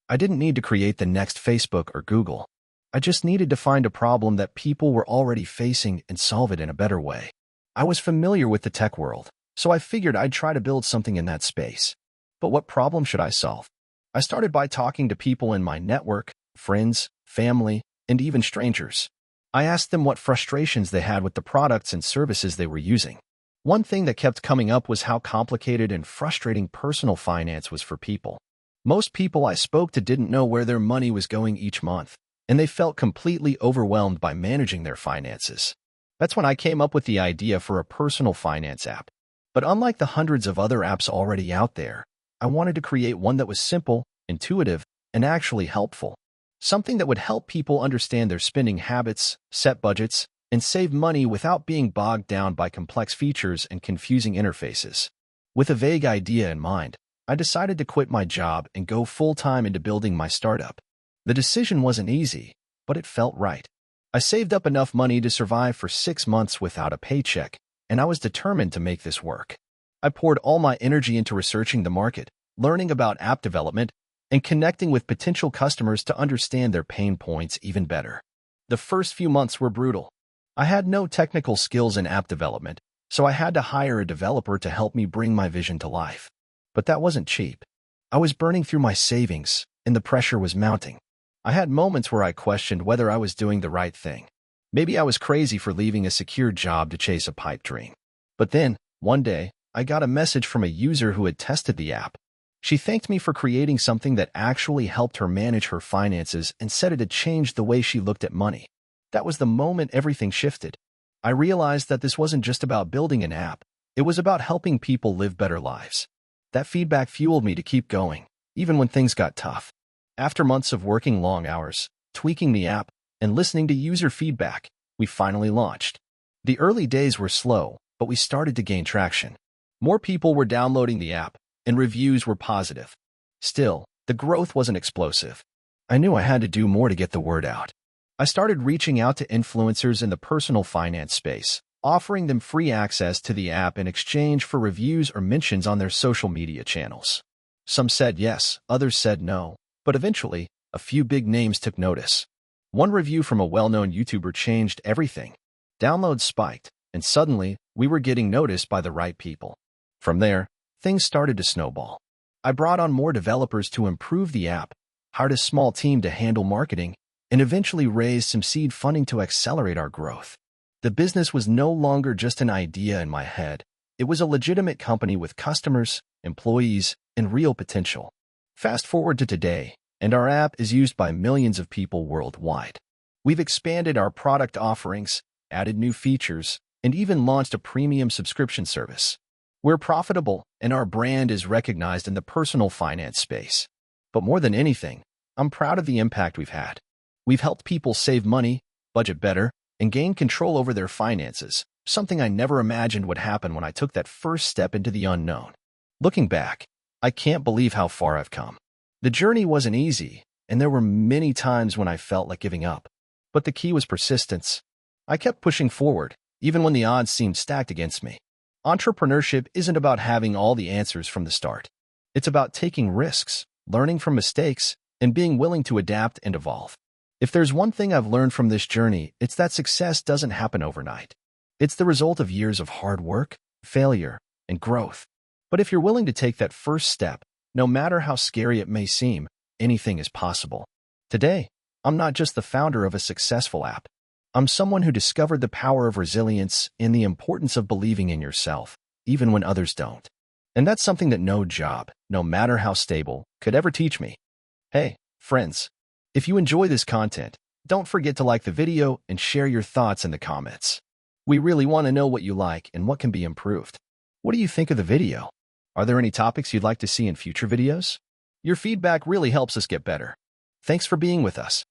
I didn't need to create the next Facebook or Google. I just needed to find a problem that people were already facing and solve it in a better way. I was familiar with the tech world, so I figured I'd try to build something in that space. But what problem should I solve? I started by talking to people in my network, friends, family, and even strangers. I asked them what frustrations they had with the products and services they were using. One thing that kept coming up was how complicated and frustrating personal finance was for people. Most people I spoke to didn't know where their money was going each month, and they felt completely overwhelmed by managing their finances. That's when I came up with the idea for a personal finance app. But unlike the hundreds of other apps already out there, I wanted to create one that was simple, intuitive, and actually helpful. Something that would help people understand their spending habits, set budgets, and save money without being bogged down by complex features and confusing interfaces. With a vague idea in mind, I decided to quit my job and go full-time into building my startup. The decision wasn't easy, but it felt right. I saved up enough money to survive for 6 months without a paycheck, and I was determined to make this work. I poured all my energy into researching the market, learning about app development, and connecting with potential customers to understand their pain points even better. The first few months were brutal. I had no technical skills in app development, so I had to hire a developer to help me bring my vision to life. But that wasn't cheap. I was burning through my savings, and the pressure was mounting. I had moments where I questioned whether I was doing the right thing. Maybe I was crazy for leaving a secure job to chase a pipe dream. But then, one day, I got a message from a user who had tested the app. She thanked me for creating something that actually helped her manage her finances and said it had changed the way she looked at money. That was the moment everything shifted. I realized that this wasn't just about building an app. It was about helping people live better lives. That feedback fueled me to keep going, even when things got tough. After months of working long hours, tweaking the app, and listening to user feedback, we finally launched. The early days were slow, but we started to gain traction. More people were downloading the app, and reviews were positive. Still, the growth wasn't explosive. I knew I had to do more to get the word out. I started reaching out to influencers in the personal finance space, offering them free access to the app in exchange for reviews or mentions on their social media channels. Some said yes, others said no, but eventually, a few big names took notice. One review from a well-known YouTuber changed everything. Downloads spiked, and suddenly, we were getting noticed by the right people. From there, things started to snowball. I brought on more developers to improve the app, hired a small team to handle marketing, and eventually raised some seed funding to accelerate our growth. The business was no longer just an idea in my head. It was a legitimate company with customers, employees, and real potential. Fast forward to today, and our app is used by millions of people worldwide. We've expanded our product offerings, added new features, and even launched a premium subscription service. We're profitable, and our brand is recognized in the personal finance space. But more than anything, I'm proud of the impact we've had. We've helped people save money, budget better, and gain control over their finances, something I never imagined would happen when I took that first step into the unknown. Looking back, I can't believe how far I've come. The journey wasn't easy, and there were many times when I felt like giving up. But the key was persistence. I kept pushing forward, even when the odds seemed stacked against me. Entrepreneurship isn't about having all the answers from the start. It's about taking risks, learning from mistakes, and being willing to adapt and evolve. If there's one thing I've learned from this journey, it's that success doesn't happen overnight. It's the result of years of hard work, failure, and growth. But if you're willing to take that first step, no matter how scary it may seem, anything is possible. Today, I'm not just the founder of a successful app. I'm someone who discovered the power of resilience and the importance of believing in yourself, even when others don't. And that's something that no job, no matter how stable, could ever teach me. Hey, friends, if you enjoy this content, don't forget to like the video and share your thoughts in the comments. We really want to know what you like and what can be improved. What do you think of the video? Are there any topics you'd like to see in future videos? Your feedback really helps us get better. Thanks for being with us.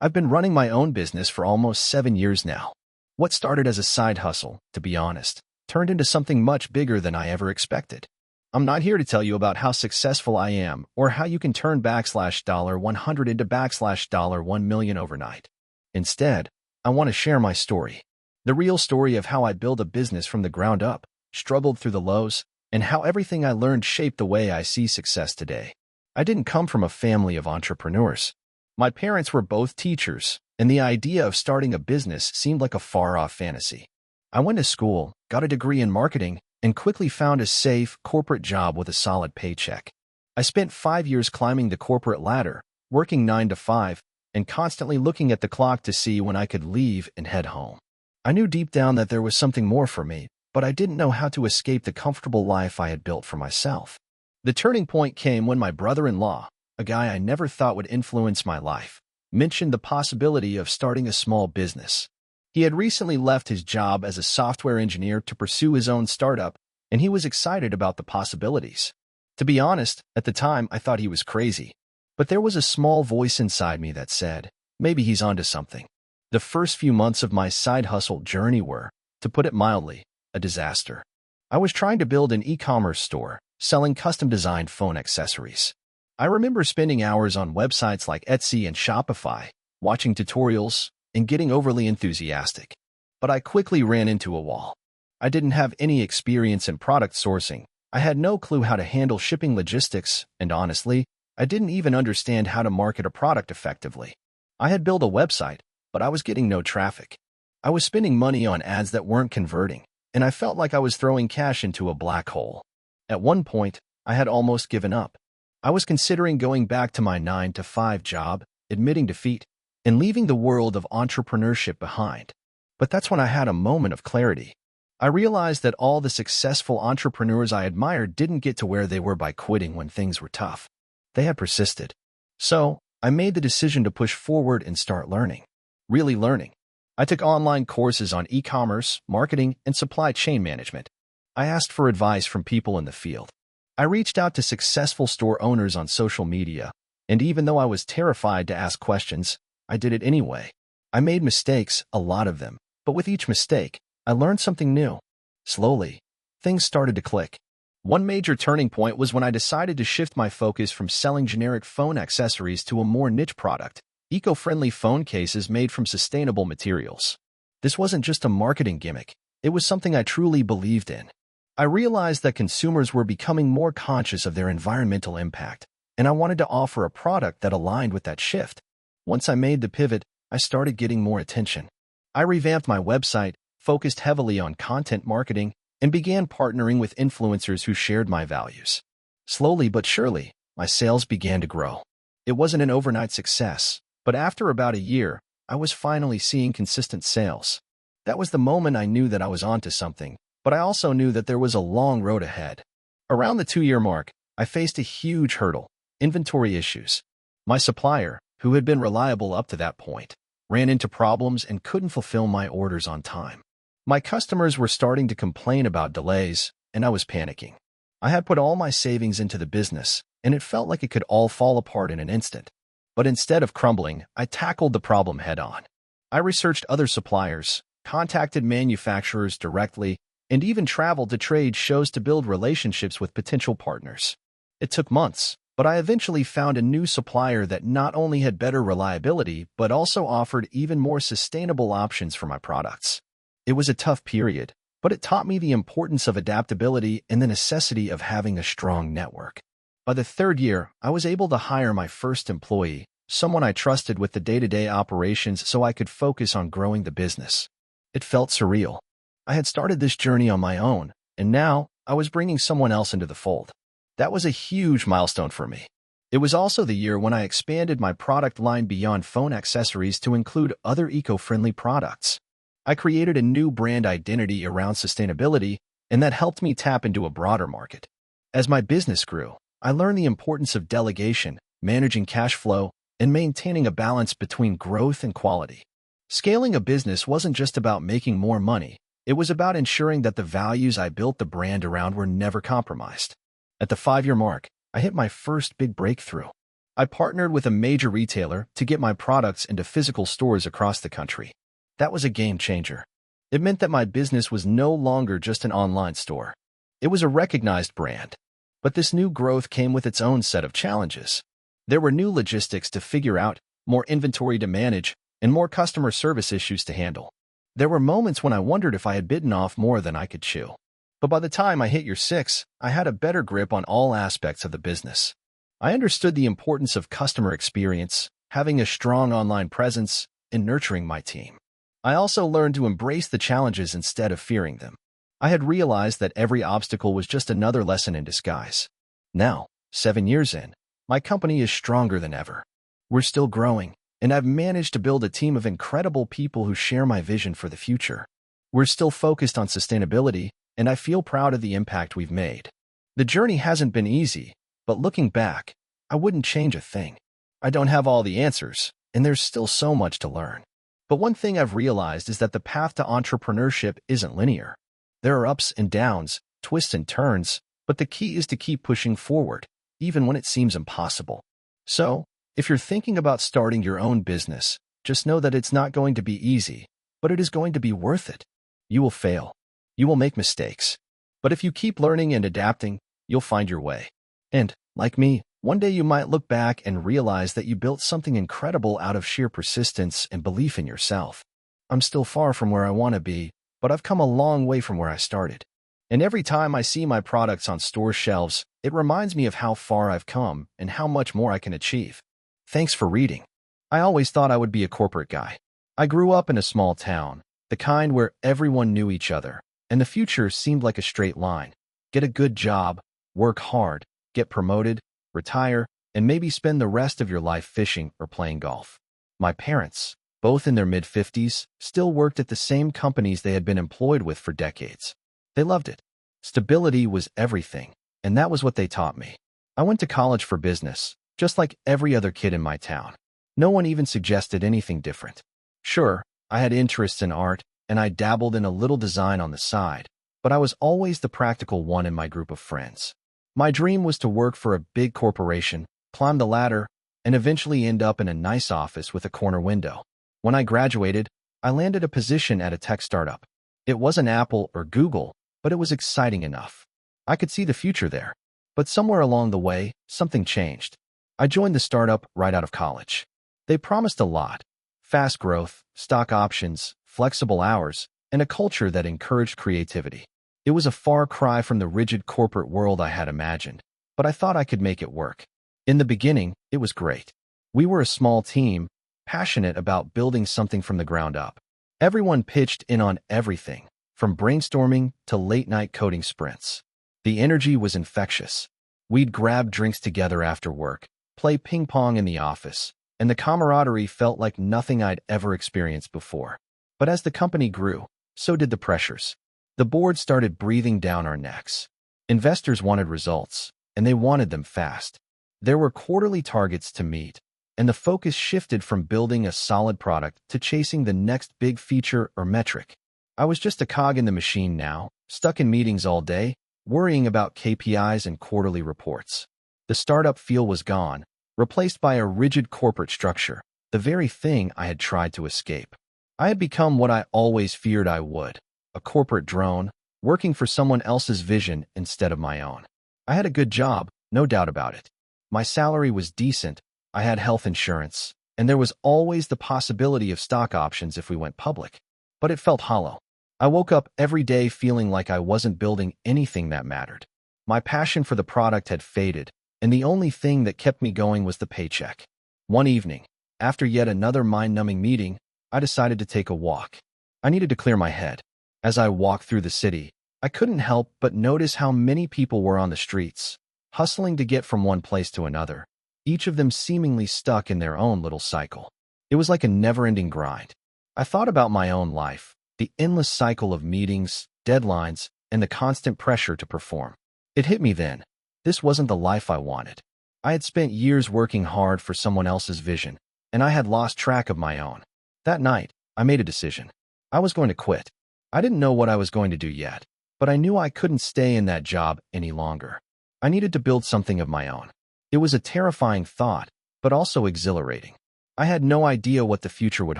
I've been running my own business for almost 7 years now. What started as a side hustle, to be honest, turned into something much bigger than I ever expected. I'm not here to tell you about how successful I am or how you can turn $100 into $1 million overnight. Instead, I want to share my story. The real story of how I built a business from the ground up, struggled through the lows, and how everything I learned shaped the way I see success today. I didn't come from a family of entrepreneurs. My parents were both teachers, and the idea of starting a business seemed like a far-off fantasy. I went to school, got a degree in marketing, and quickly found a safe, corporate job with a solid paycheck. I spent 5 years climbing the corporate ladder, working 9 to 5, and constantly looking at the clock to see when I could leave and head home. I knew deep down that there was something more for me, but I didn't know how to escape the comfortable life I had built for myself. The turning point came when my brother-in-law, a guy I never thought would influence my life, mentioned the possibility of starting a small business. He had recently left his job as a software engineer to pursue his own startup, and he was excited about the possibilities. To be honest, at the time I thought he was crazy. But there was a small voice inside me that said, maybe he's onto something. The first few months of my side hustle journey were, to put it mildly, a disaster. I was trying to build an e-commerce store, selling custom-designed phone accessories. I remember spending hours on websites like Etsy and Shopify, watching tutorials, and getting overly enthusiastic. But I quickly ran into a wall. I didn't have any experience in product sourcing. I had no clue how to handle shipping logistics, and honestly, I didn't even understand how to market a product effectively. I had built a website, but I was getting no traffic. I was spending money on ads that weren't converting, and I felt like I was throwing cash into a black hole. At one point, I had almost given up. I was considering going back to my 9-to-5 job, admitting defeat, and leaving the world of entrepreneurship behind. But that's when I had a moment of clarity. I realized that all the successful entrepreneurs I admired didn't get to where they were by quitting when things were tough. They had persisted. So, I made the decision to push forward and start learning. Really learning. I took online courses on e-commerce, marketing, and supply chain management. I asked for advice from people in the field. I reached out to successful store owners on social media, and even though I was terrified to ask questions, I did it anyway. I made mistakes, a lot of them, but with each mistake, I learned something new. Slowly, things started to click. One major turning point was when I decided to shift my focus from selling generic phone accessories to a more niche product, eco-friendly phone cases made from sustainable materials. This wasn't just a marketing gimmick, it was something I truly believed in. I realized that consumers were becoming more conscious of their environmental impact, and I wanted to offer a product that aligned with that shift. Once I made the pivot, I started getting more attention. I revamped my website, focused heavily on content marketing, and began partnering with influencers who shared my values. Slowly but surely, my sales began to grow. It wasn't an overnight success, but after about a year, I was finally seeing consistent sales. That was the moment I knew that I was onto something, but I also knew that there was a long road ahead. Around the 2-year mark, I faced a huge hurdle: inventory issues. My supplier, who had been reliable up to that point, ran into problems and couldn't fulfill my orders on time. My customers were starting to complain about delays, and I was panicking. I had put all my savings into the business, and it felt like it could all fall apart in an instant. But instead of crumbling, I tackled the problem head-on. I researched other suppliers, contacted manufacturers directly, and even traveled to trade shows to build relationships with potential partners. It took months, but I eventually found a new supplier that not only had better reliability, but also offered even more sustainable options for my products. It was a tough period, but it taught me the importance of adaptability and the necessity of having a strong network. By the 3rd year, I was able to hire my first employee, someone I trusted with the day-to-day operations so I could focus on growing the business. It felt surreal. I had started this journey on my own, and now I was bringing someone else into the fold. That was a huge milestone for me. It was also the year when I expanded my product line beyond phone accessories to include other eco-friendly products. I created a new brand identity around sustainability, and that helped me tap into a broader market. As my business grew, I learned the importance of delegation, managing cash flow, and maintaining a balance between growth and quality. Scaling a business wasn't just about making more money. It was about ensuring that the values I built the brand around were never compromised. At the 5-year mark, I hit my first big breakthrough. I partnered with a major retailer to get my products into physical stores across the country. That was a game changer. It meant that my business was no longer just an online store. It was a recognized brand. But this new growth came with its own set of challenges. There were new logistics to figure out, more inventory to manage, and more customer service issues to handle. There were moments when I wondered if I had bitten off more than I could chew. But by the time I hit year 6, I had a better grip on all aspects of the business. I understood the importance of customer experience, having a strong online presence, and nurturing my team. I also learned to embrace the challenges instead of fearing them. I had realized that every obstacle was just another lesson in disguise. Now, 7 years in, my company is stronger than ever. We're still growing, and I've managed to build a team of incredible people who share my vision for the future. We're still focused on sustainability, and I feel proud of the impact we've made. The journey hasn't been easy, but looking back, I wouldn't change a thing. I don't have all the answers, and there's still so much to learn. But one thing I've realized is that the path to entrepreneurship isn't linear. There are ups and downs, twists and turns, but the key is to keep pushing forward, even when it seems impossible. So, if you're thinking about starting your own business, just know that it's not going to be easy, but it is going to be worth it. You will fail. You will make mistakes. But if you keep learning and adapting, you'll find your way. And, like me, one day you might look back and realize that you built something incredible out of sheer persistence and belief in yourself. I'm still far from where I want to be, but I've come a long way from where I started. And every time I see my products on store shelves, it reminds me of how far I've come and how much more I can achieve. Thanks for reading. I always thought I would be a corporate guy. I grew up in a small town, the kind where everyone knew each other, and the future seemed like a straight line. Get a good job, work hard, get promoted, retire, and maybe spend the rest of your life fishing or playing golf. My parents, both in their mid-50s, still worked at the same companies they had been employed with for decades. They loved it. Stability was everything, and that was what they taught me. I went to college for business, just like every other kid in my town. No one even suggested anything different. Sure, I had interests in art, and I dabbled in a little design on the side, but I was always the practical one in my group of friends. My dream was to work for a big corporation, climb the ladder, and eventually end up in a nice office with a corner window. When I graduated, I landed a position at a tech startup. It wasn't Apple or Google, but it was exciting enough. I could see the future there. But somewhere along the way, something changed. I joined the startup right out of college. They promised a lot: fast growth, stock options, flexible hours, and a culture that encouraged creativity. It was a far cry from the rigid corporate world I had imagined, but I thought I could make it work. In the beginning, it was great. We were a small team, passionate about building something from the ground up. Everyone pitched in on everything, from brainstorming to late-night coding sprints. The energy was infectious. We'd grab drinks together after work, play ping pong in the office, and the camaraderie felt like nothing I'd ever experienced before. But as the company grew, so did the pressures. The board started breathing down our necks. Investors wanted results, and they wanted them fast. There were quarterly targets to meet, and the focus shifted from building a solid product to chasing the next big feature or metric. I was just a cog in the machine now, stuck in meetings all day, worrying about KPIs and quarterly reports. The startup feel was gone, replaced by a rigid corporate structure, the very thing I had tried to escape. I had become what I always feared I would: a corporate drone, working for someone else's vision instead of my own. I had a good job, no doubt about it. My salary was decent, I had health insurance, and there was always the possibility of stock options if we went public. But it felt hollow. I woke up every day feeling like I wasn't building anything that mattered. My passion for the product had faded, and the only thing that kept me going was the paycheck. One evening, after yet another mind-numbing meeting, I decided to take a walk. I needed to clear my head. As I walked through the city, I couldn't help but notice how many people were on the streets, hustling to get from one place to another, each of them seemingly stuck in their own little cycle. It was like a never-ending grind. I thought about my own life, the endless cycle of meetings, deadlines, and the constant pressure to perform. It hit me then. This wasn't the life I wanted. I had spent years working hard for someone else's vision, and I had lost track of my own. That night, I made a decision. I was going to quit. I didn't know what I was going to do yet, but I knew I couldn't stay in that job any longer. I needed to build something of my own. It was a terrifying thought, but also exhilarating. I had no idea what the future would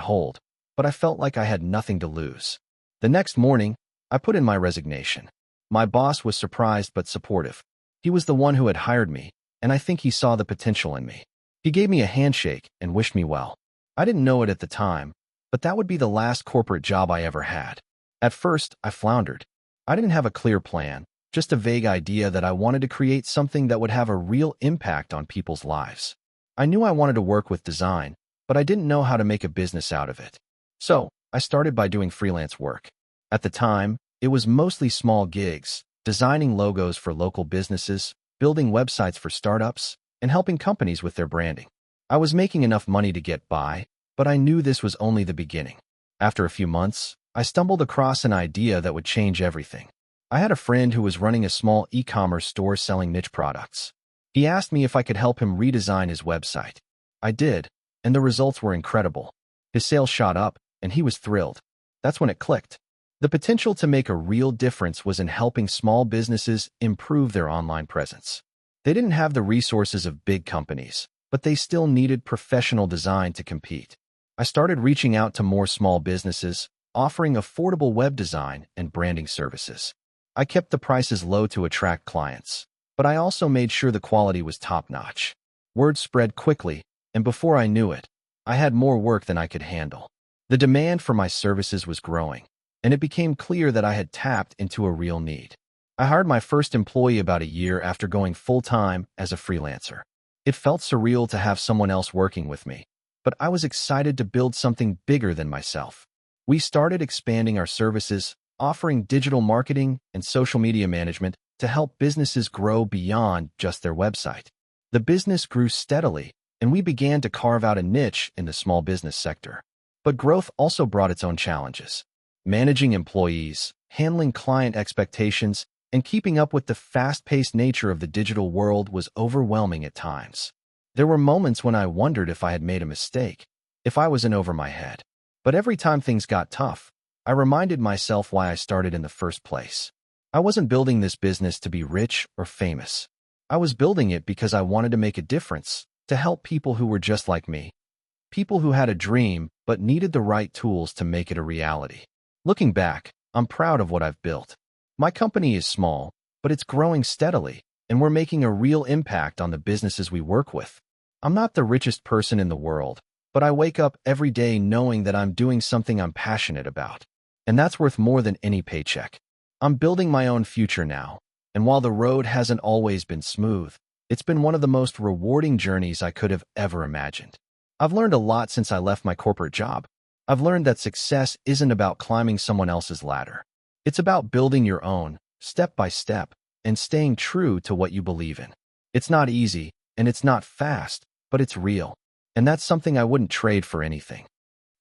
hold, but I felt like I had nothing to lose. The next morning, I put in my resignation. My boss was surprised but supportive. He was the one who had hired me, and I think he saw the potential in me. He gave me a handshake and wished me well. I didn't know it at the time, but that would be the last corporate job I ever had. At first, I floundered. I didn't have a clear plan, just a vague idea that I wanted to create something that would have a real impact on people's lives. I knew I wanted to work with design, but I didn't know how to make a business out of it. So, I started by doing freelance work. At the time, it was mostly small gigs, designing logos for local businesses, building websites for startups, and helping companies with their branding. I was making enough money to get by, but I knew this was only the beginning. After a few months, I stumbled across an idea that would change everything. I had a friend who was running a small e-commerce store selling niche products. He asked me if I could help him redesign his website. I did, and the results were incredible. His sales shot up, and he was thrilled. That's when it clicked. The potential to make a real difference was in helping small businesses improve their online presence. They didn't have the resources of big companies, but they still needed professional design to compete. I started reaching out to more small businesses, offering affordable web design and branding services. I kept the prices low to attract clients, but I also made sure the quality was top-notch. Word spread quickly, and before I knew it, I had more work than I could handle. The demand for my services was growing, and it became clear that I had tapped into a real need. I hired my first employee about a year after going full-time as a freelancer. It felt surreal to have someone else working with me, but I was excited to build something bigger than myself. We started expanding our services, offering digital marketing and social media management to help businesses grow beyond just their website. The business grew steadily, and we began to carve out a niche in the small business sector. But growth also brought its own challenges. Managing employees, handling client expectations, and keeping up with the fast-paced nature of the digital world was overwhelming at times. There were moments when I wondered if I had made a mistake, if I was in over my head. But every time things got tough, I reminded myself why I started in the first place. I wasn't building this business to be rich or famous. I was building it because I wanted to make a difference, to help people who were just like me. People who had a dream but needed the right tools to make it a reality. Looking back, I'm proud of what I've built. My company is small, but it's growing steadily, and we're making a real impact on the businesses we work with. I'm not the richest person in the world, but I wake up every day knowing that I'm doing something I'm passionate about. And that's worth more than any paycheck. I'm building my own future now, and while the road hasn't always been smooth, it's been one of the most rewarding journeys I could have ever imagined. I've learned a lot since I left my corporate job. I've learned that success isn't about climbing someone else's ladder. It's about building your own, step by step, and staying true to what you believe in. It's not easy, and it's not fast, but it's real. And that's something I wouldn't trade for anything.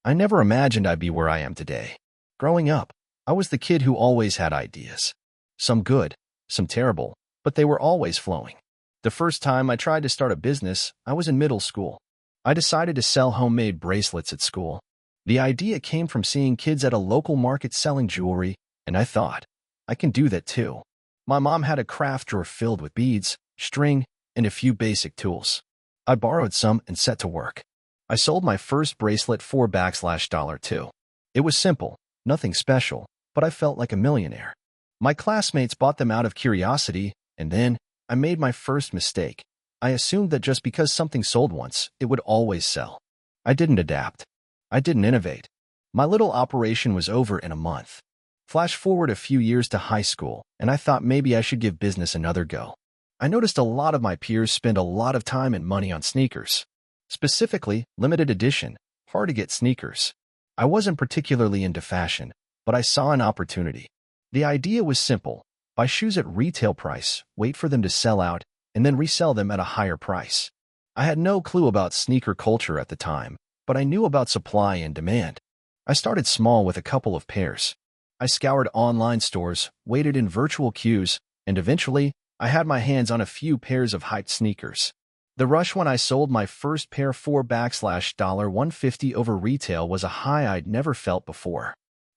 I never imagined I'd be where I am today. Growing up, I was the kid who always had ideas. Some good, some terrible, but they were always flowing. The first time I tried to start a business, I was in middle school. I decided to sell homemade bracelets at school. The idea came from seeing kids at a local market selling jewelry, and I thought, I can do that too. My mom had a craft drawer filled with beads, string, and a few basic tools. I borrowed some and set to work. I sold my first bracelet for $2. It was simple, nothing special, but I felt like a millionaire. My classmates bought them out of curiosity, and then I made my first mistake. I assumed that just because something sold once, it would always sell. I didn't adapt. I didn't innovate. My little operation was over in a month. Flash forward a few years to high school, and I thought maybe I should give business another go. I noticed a lot of my peers spend a lot of time and money on sneakers. Specifically, limited edition, hard-to-get sneakers. I wasn't particularly into fashion, but I saw an opportunity. The idea was simple. Buy shoes at retail price, wait for them to sell out, and then resell them at a higher price. I had no clue about sneaker culture at the time, but I knew about supply and demand. I started small with a couple of pairs. I scoured online stores, waited in virtual queues, and eventually, I had my hands on a few pairs of hyped sneakers. The rush when I sold my first pair for $150 over retail was a high I'd never felt before.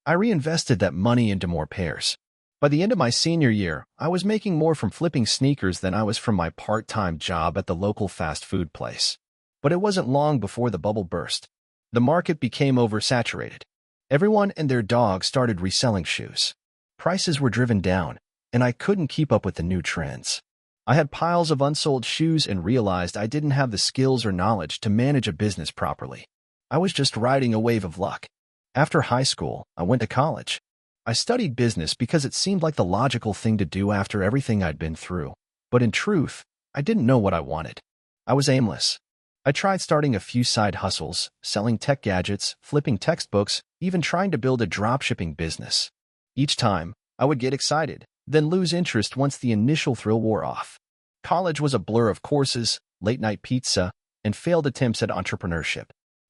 I reinvested that money into more pairs. By the end of my senior year, I was making more from flipping sneakers than I was from my part-time job at the local fast food place. But it wasn't long before the bubble burst. The market became oversaturated. Everyone and their dog started reselling shoes. Prices were driven down, and I couldn't keep up with the new trends. I had piles of unsold shoes and realized I didn't have the skills or knowledge to manage a business properly. I was just riding a wave of luck. After high school, I went to college. I studied business because it seemed like the logical thing to do after everything I'd been through. But in truth, I didn't know what I wanted. I was aimless. I tried starting a few side hustles, selling tech gadgets, flipping textbooks, even trying to build a dropshipping business. Each time, I would get excited, then lose interest once the initial thrill wore off. College was a blur of courses, late-night pizza, and failed attempts at entrepreneurship.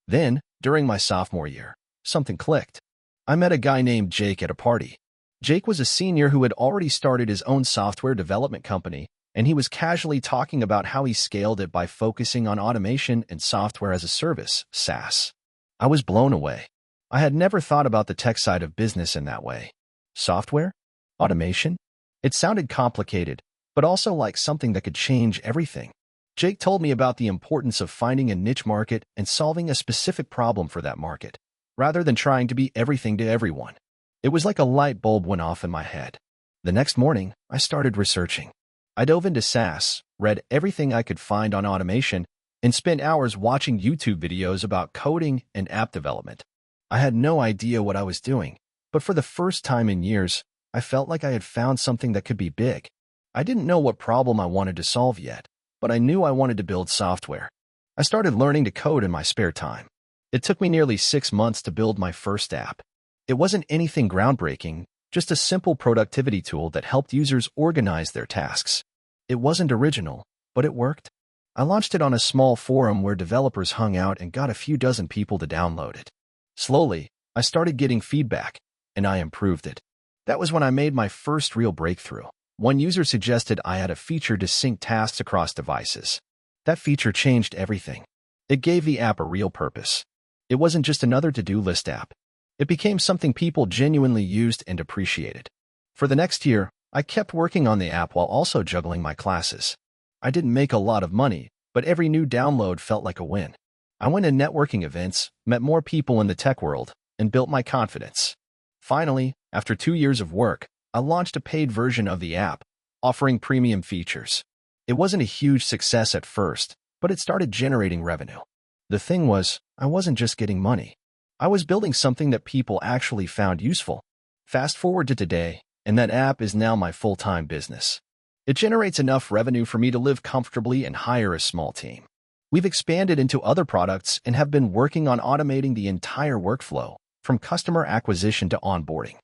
Then, during my sophomore year, something clicked. I met a guy named Jake at a party. Jake was a senior who had already started his own software development company, and he was casually talking about how he scaled it by focusing on automation and software as a service, SaaS. I was blown away. I had never thought about the tech side of business in that way. Software? Automation? It sounded complicated, but also like something that could change everything. Jake told me about the importance of finding a niche market and solving a specific problem for that market, rather than trying to be everything to everyone. It was like a light bulb went off in my head. The next morning, I started researching. I dove into SaaS, read everything I could find on automation, and spent hours watching YouTube videos about coding and app development. I had no idea what I was doing, but for the first time in years, I felt like I had found something that could be big. I didn't know what problem I wanted to solve yet, but I knew I wanted to build software. I started learning to code in my spare time. It took me nearly 6 months to build my first app. It wasn't anything groundbreaking, just a simple productivity tool that helped users organize their tasks. It wasn't original, but it worked. I launched it on a small forum where developers hung out and got a few dozen people to download it. Slowly, I started getting feedback, and I improved it. That was when I made my first real breakthrough. One user suggested I had a feature to sync tasks across devices. That feature changed everything. It gave the app a real purpose. It wasn't just another to-do list app. It became something people genuinely used and appreciated. For the next year, I kept working on the app while also juggling my classes. I didn't make a lot of money, but every new download felt like a win. I went to networking events, met more people in the tech world, and built my confidence. Finally, after 2 years of work, I launched a paid version of the app, offering premium features. It wasn't a huge success at first, but it started generating revenue. The thing was, I wasn't just getting money. I was building something that people actually found useful. Fast forward to today, and that app is now my full-time business. It generates enough revenue for me to live comfortably and hire a small team. We've expanded into other products and have been working on automating the entire workflow, from customer acquisition to onboarding.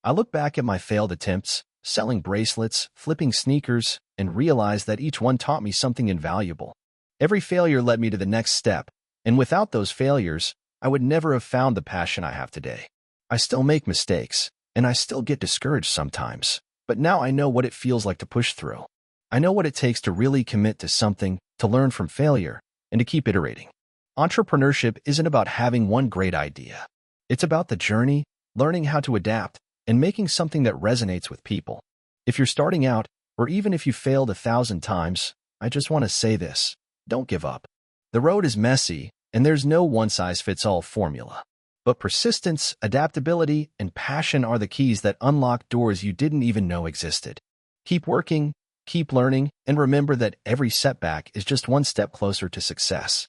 I look back at my failed attempts, selling bracelets, flipping sneakers, and realize that each one taught me something invaluable. Every failure led me to the next step, and without those failures, I would never have found the passion I have today. I still make mistakes, and I still get discouraged sometimes, but now I know what it feels like to push through. I know what it takes to really commit to something, to learn from failure, and to keep iterating. Entrepreneurship isn't about having one great idea. It's about the journey, learning how to adapt, and making something that resonates with people. If you're starting out, or even if you failed 1,000 times, I just want to say this: don't give up. The road is messy, and there's no one-size-fits-all formula. But persistence, adaptability, and passion are the keys that unlock doors you didn't even know existed. Keep working, keep learning, and remember that every setback is just one step closer to success.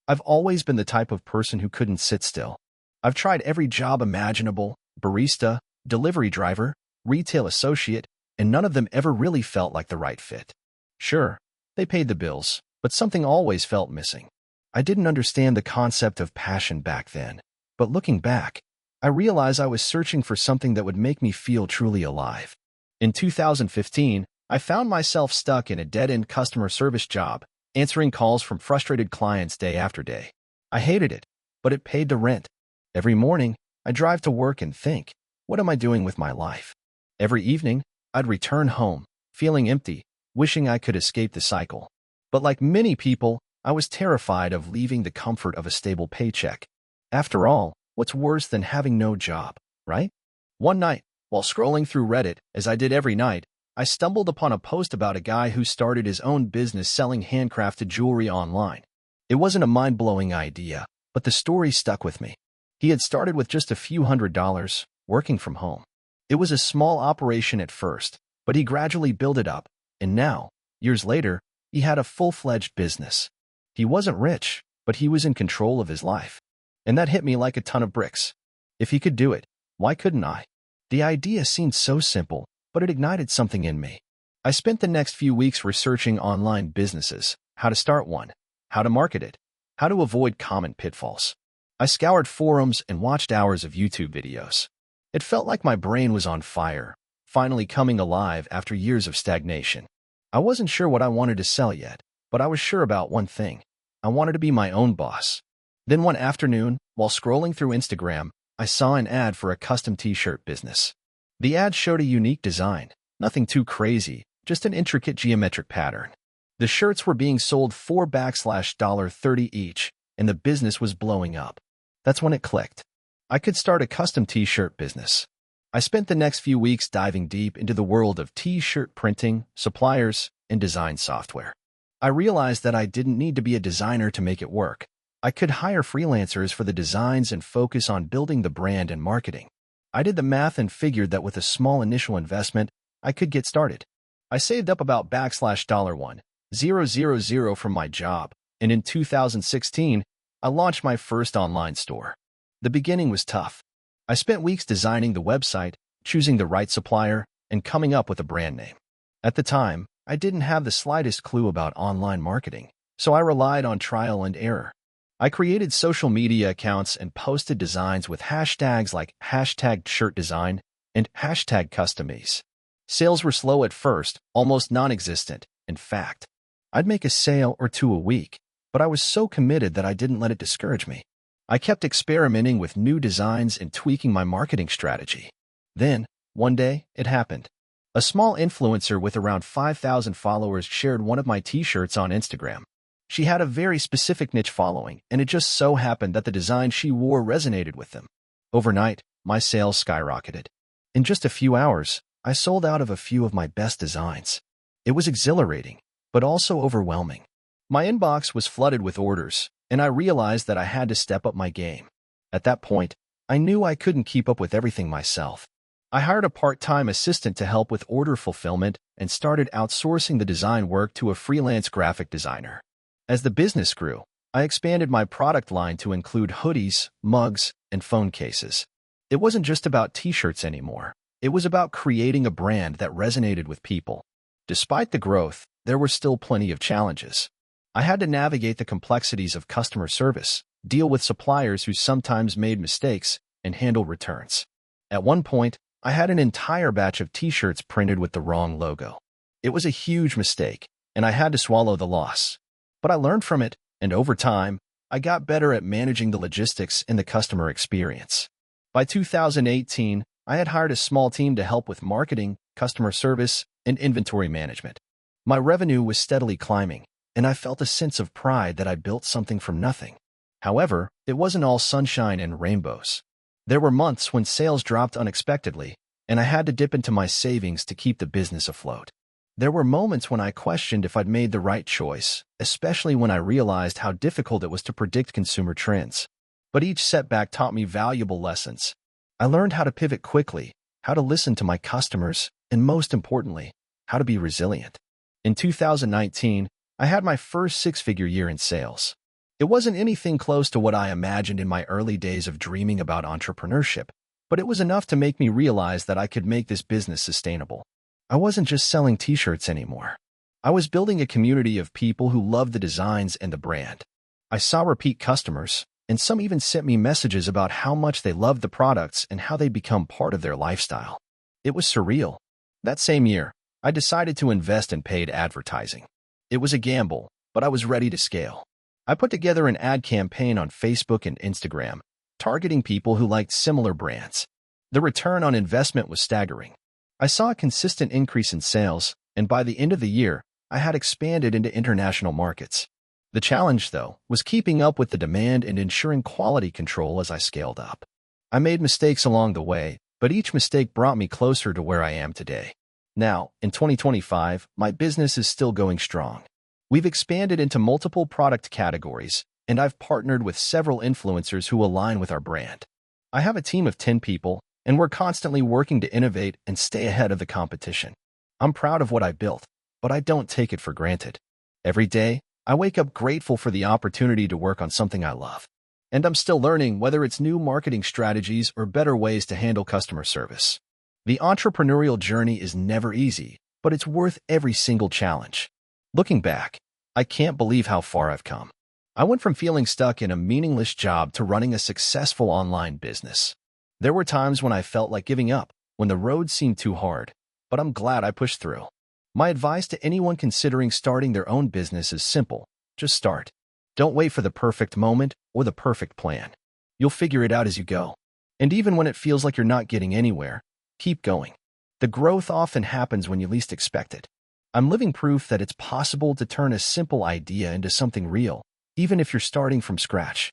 I've always been the type of person who couldn't sit still. I've tried every job imaginable: barista, delivery driver, retail associate, and none of them ever really felt like the right fit. Sure, they paid the bills, but something always felt missing. I didn't understand the concept of passion back then, but looking back, I realized I was searching for something that would make me feel truly alive. In 2015, I found myself stuck in a dead-end customer service job, answering calls from frustrated clients day after day. I hated it, but it paid the rent. Every morning, I'd drive to work and think, what am I doing with my life? Every evening, I'd return home, feeling empty, wishing I could escape the cycle. But like many people, I was terrified of leaving the comfort of a stable paycheck. After all, what's worse than having no job, right? One night, while scrolling through Reddit, as I did every night, I stumbled upon a post about a guy who started his own business selling handcrafted jewelry online. It wasn't a mind-blowing idea, but the story stuck with me. He had started with just a few $100s, working from home. It was a small operation at first, but he gradually built it up, and now, years later, he had a full-fledged business. He wasn't rich, but he was in control of his life. And that hit me like a ton of bricks. If he could do it, why couldn't I? The idea seemed so simple, but it ignited something in me. I spent the next few weeks researching online businesses, how to start one, how to market it, how to avoid common pitfalls. I scoured forums and watched hours of YouTube videos. It felt like my brain was on fire, finally coming alive after years of stagnation. I wasn't sure what I wanted to sell yet, but I was sure about one thing: I wanted to be my own boss. Then one afternoon, while scrolling through Instagram, I saw an ad for a custom t-shirt business. The ad showed a unique design, nothing too crazy, just an intricate geometric pattern. The shirts were being sold for $30 each, and the business was blowing up. That's when it clicked. I could start a custom t-shirt business. I spent the next few weeks diving deep into the world of t-shirt printing, suppliers, and design software. I realized that I didn't need to be a designer to make it work. I could hire freelancers for the designs and focus on building the brand and marketing. I did the math and figured that with a small initial investment, I could get started. I saved up about $1,000 from my job, and in 2016, I launched my first online store. The beginning was tough. I spent weeks designing the website, choosing the right supplier, and coming up with a brand name. At the time, I didn't have the slightest clue about online marketing, so I relied on trial and error. I created social media accounts and posted designs with hashtags like #shirtdesign and #customize. Sales were slow at first, almost non-existent. In fact, I'd make a sale or two a week, but I was so committed that I didn't let it discourage me. I kept experimenting with new designs and tweaking my marketing strategy. Then, one day, it happened. A small influencer with around 5,000 followers shared one of my t-shirts on Instagram. She had a very specific niche following, and it just so happened that the design she wore resonated with them. Overnight, my sales skyrocketed. In just a few hours, I sold out of a few of my best designs. It was exhilarating, but also overwhelming. My inbox was flooded with orders, and I realized that I had to step up my game. At that point, I knew I couldn't keep up with everything myself. I hired a part-time assistant to help with order fulfillment and started outsourcing the design work to a freelance graphic designer. As the business grew, I expanded my product line to include hoodies, mugs, and phone cases. It wasn't just about t-shirts anymore. It was about creating a brand that resonated with people. Despite the growth, there were still plenty of challenges. I had to navigate the complexities of customer service, deal with suppliers who sometimes made mistakes, and handle returns. At one point, I had an entire batch of t-shirts printed with the wrong logo. It was a huge mistake, and I had to swallow the loss. But I learned from it, and over time, I got better at managing the logistics and the customer experience. By 2018, I had hired a small team to help with marketing, customer service, and inventory management. My revenue was steadily climbing, and I felt a sense of pride that I'd built something from nothing. However, it wasn't all sunshine and rainbows. There were months when sales dropped unexpectedly, and I had to dip into my savings to keep the business afloat. There were moments when I questioned if I'd made the right choice, especially when I realized how difficult it was to predict consumer trends. But each setback taught me valuable lessons. I learned how to pivot quickly, how to listen to my customers, and most importantly, how to be resilient. In 2019, I had my first six-figure year in sales. It wasn't anything close to what I imagined in my early days of dreaming about entrepreneurship, but it was enough to make me realize that I could make this business sustainable. I wasn't just selling t-shirts anymore. I was building a community of people who loved the designs and the brand. I saw repeat customers, and some even sent me messages about how much they loved the products and how they'd become part of their lifestyle. It was surreal. That same year, I decided to invest in paid advertising. It was a gamble, but I was ready to scale. I put together an ad campaign on Facebook and Instagram, targeting people who liked similar brands. The return on investment was staggering. I saw a consistent increase in sales, and by the end of the year, I had expanded into international markets. The challenge, though, was keeping up with the demand and ensuring quality control as I scaled up. I made mistakes along the way, but each mistake brought me closer to where I am today. Now, in 2025, my business is still going strong. We've expanded into multiple product categories, and I've partnered with several influencers who align with our brand. I have a team of 10 people, and we're constantly working to innovate and stay ahead of the competition. I'm proud of what I built, but I don't take it for granted. Every day, I wake up grateful for the opportunity to work on something I love. And I'm still learning whether it's new marketing strategies or better ways to handle customer service. The entrepreneurial journey is never easy, but it's worth every single challenge. Looking back, I can't believe how far I've come. I went from feeling stuck in a meaningless job to running a successful online business. There were times when I felt like giving up, when the road seemed too hard, but I'm glad I pushed through. My advice to anyone considering starting their own business is simple. Just start. Don't wait for the perfect moment or the perfect plan. You'll figure it out as you go. And even when it feels like you're not getting anywhere, keep going. The growth often happens when you least expect it. I'm living proof that it's possible to turn a simple idea into something real, even if you're starting from scratch.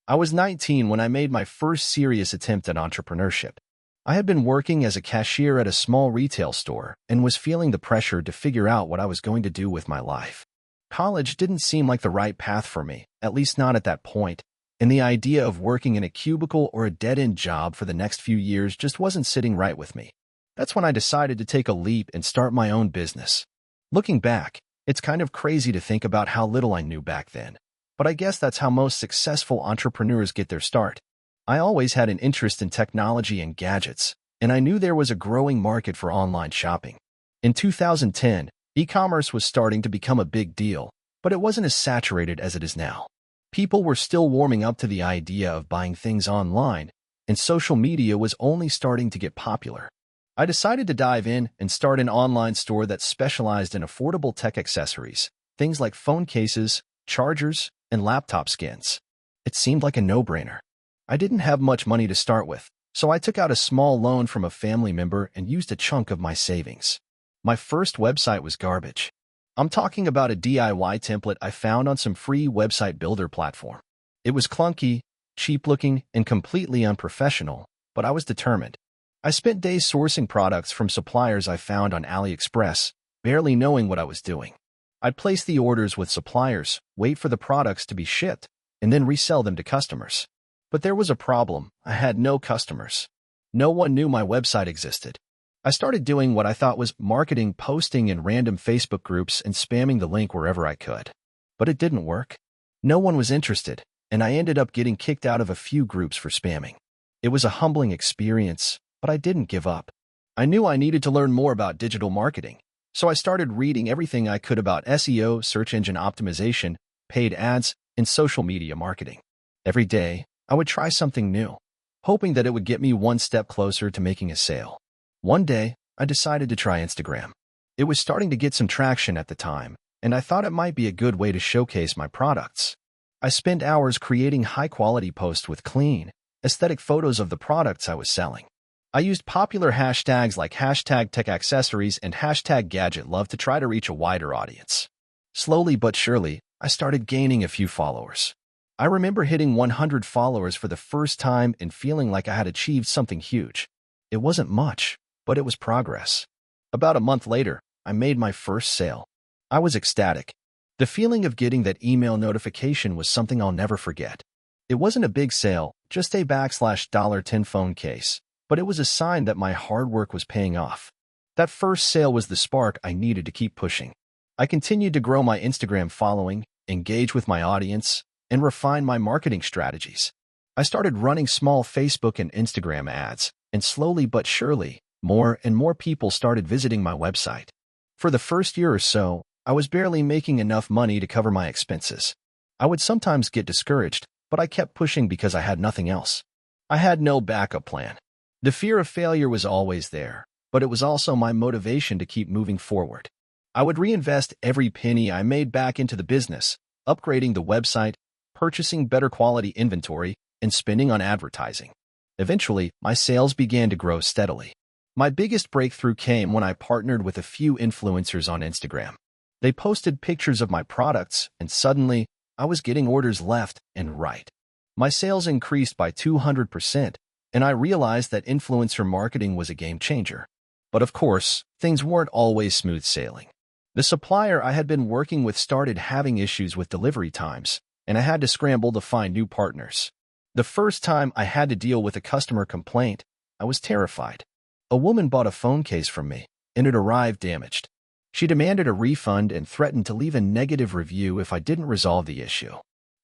I was 19 when I made my first serious attempt at entrepreneurship. I had been working as a cashier at a small retail store and was feeling the pressure to figure out what I was going to do with my life. College didn't seem like the right path for me, at least not at that point, and the idea of working in a cubicle or a dead-end job for the next few years just wasn't sitting right with me. That's when I decided to take a leap and start my own business. Looking back, it's kind of crazy to think about how little I knew back then, but I guess that's how most successful entrepreneurs get their start. I always had an interest in technology and gadgets, and I knew there was a growing market for online shopping. In 2010, e-commerce was starting to become a big deal, but it wasn't as saturated as it is now. People were still warming up to the idea of buying things online, and social media was only starting to get popular. I decided to dive in and start an online store that specialized in affordable tech accessories, things like phone cases, chargers, and laptop skins. It seemed like a no-brainer. I didn't have much money to start with, so I took out a small loan from a family member and used a chunk of my savings. My first website was garbage. I'm talking about a DIY template I found on some free website builder platform. It was clunky, cheap-looking, and completely unprofessional, but I was determined. I spent days sourcing products from suppliers I found on AliExpress, barely knowing what I was doing. I'd place the orders with suppliers, wait for the products to be shipped, and then resell them to customers. But there was a problem. I had no customers. No one knew my website existed. I started doing what I thought was marketing, posting in random Facebook groups and spamming the link wherever I could. But it didn't work. No one was interested, and I ended up getting kicked out of a few groups for spamming. It was a humbling experience, but I didn't give up. I knew I needed to learn more about digital marketing, so I started reading everything I could about SEO, search engine optimization, paid ads, and social media marketing. Every day, I would try something new, hoping that it would get me one step closer to making a sale. One day, I decided to try Instagram. It was starting to get some traction at the time, and I thought it might be a good way to showcase my products. I spent hours creating high-quality posts with clean, aesthetic photos of the products I was selling. I used popular hashtags like #TechAccessories and #GadgetLove to try to reach a wider audience. Slowly but surely, I started gaining a few followers. I remember hitting 100 followers for the first time and feeling like I had achieved something huge. It wasn't much, but it was progress. About a month later, I made my first sale. I was ecstatic. The feeling of getting that email notification was something I'll never forget. It wasn't a big sale, just a $10 phone case, but it was a sign that my hard work was paying off. That first sale was the spark I needed to keep pushing. I continued to grow my Instagram following, engage with my audience, and refine my marketing strategies. I started running small Facebook and Instagram ads, and slowly but surely, more and more people started visiting my website. For the first year or so, I was barely making enough money to cover my expenses. I would sometimes get discouraged, but I kept pushing because I had nothing else. I had no backup plan. The fear of failure was always there, but it was also my motivation to keep moving forward. I would reinvest every penny I made back into the business, upgrading the website, purchasing better quality inventory, and spending on advertising. Eventually, my sales began to grow steadily. My biggest breakthrough came when I partnered with a few influencers on Instagram. They posted pictures of my products, and suddenly, I was getting orders left and right. My sales increased by 200%, and I realized that influencer marketing was a game changer. But of course, things weren't always smooth sailing. The supplier I had been working with started having issues with delivery times, and I had to scramble to find new partners. The first time I had to deal with a customer complaint, I was terrified. A woman bought a phone case from me, and it arrived damaged. She demanded a refund and threatened to leave a negative review if I didn't resolve the issue.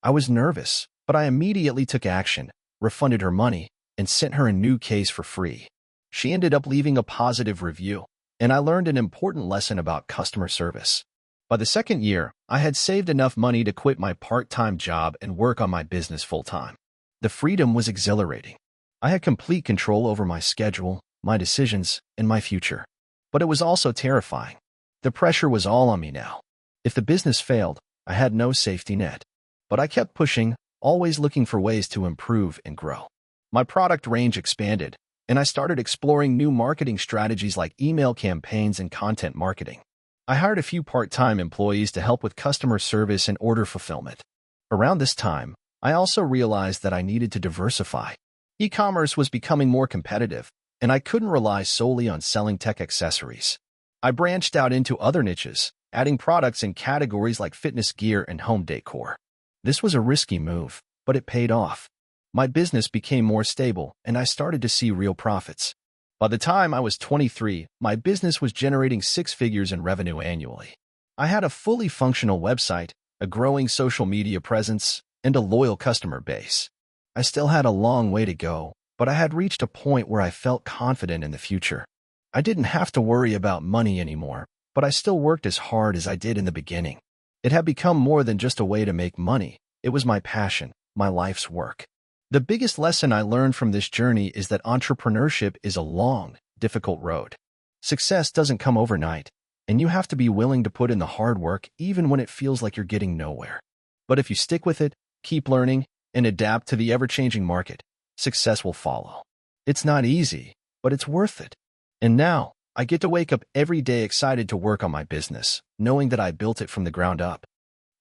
I was nervous, but I immediately took action, refunded her money, and sent her a new case for free. She ended up leaving a positive review, and I learned an important lesson about customer service. By the second year, I had saved enough money to quit my part-time job and work on my business full-time. The freedom was exhilarating. I had complete control over my schedule, my decisions, and my future. But it was also terrifying. The pressure was all on me now. If the business failed, I had no safety net. But I kept pushing, always looking for ways to improve and grow. My product range expanded, and I started exploring new marketing strategies like email campaigns and content marketing. I hired a few part-time employees to help with customer service and order fulfillment. Around this time, I also realized that I needed to diversify. E-commerce was becoming more competitive, and I couldn't rely solely on selling tech accessories. I branched out into other niches, adding products in categories like fitness gear and home decor. This was a risky move, but it paid off. My business became more stable, and I started to see real profits. By the time I was 23, my business was generating six figures in revenue annually. I had a fully functional website, a growing social media presence, and a loyal customer base. I still had a long way to go, but I had reached a point where I felt confident in the future. I didn't have to worry about money anymore, but I still worked as hard as I did in the beginning. It had become more than just a way to make money. It was my passion, my life's work. The biggest lesson I learned from this journey is that entrepreneurship is a long, difficult road. Success doesn't come overnight, and you have to be willing to put in the hard work even when it feels like you're getting nowhere. But if you stick with it, keep learning, and adapt to the ever-changing market, success will follow. It's not easy, but it's worth it. And now, I get to wake up every day excited to work on my business, knowing that I built it from the ground up.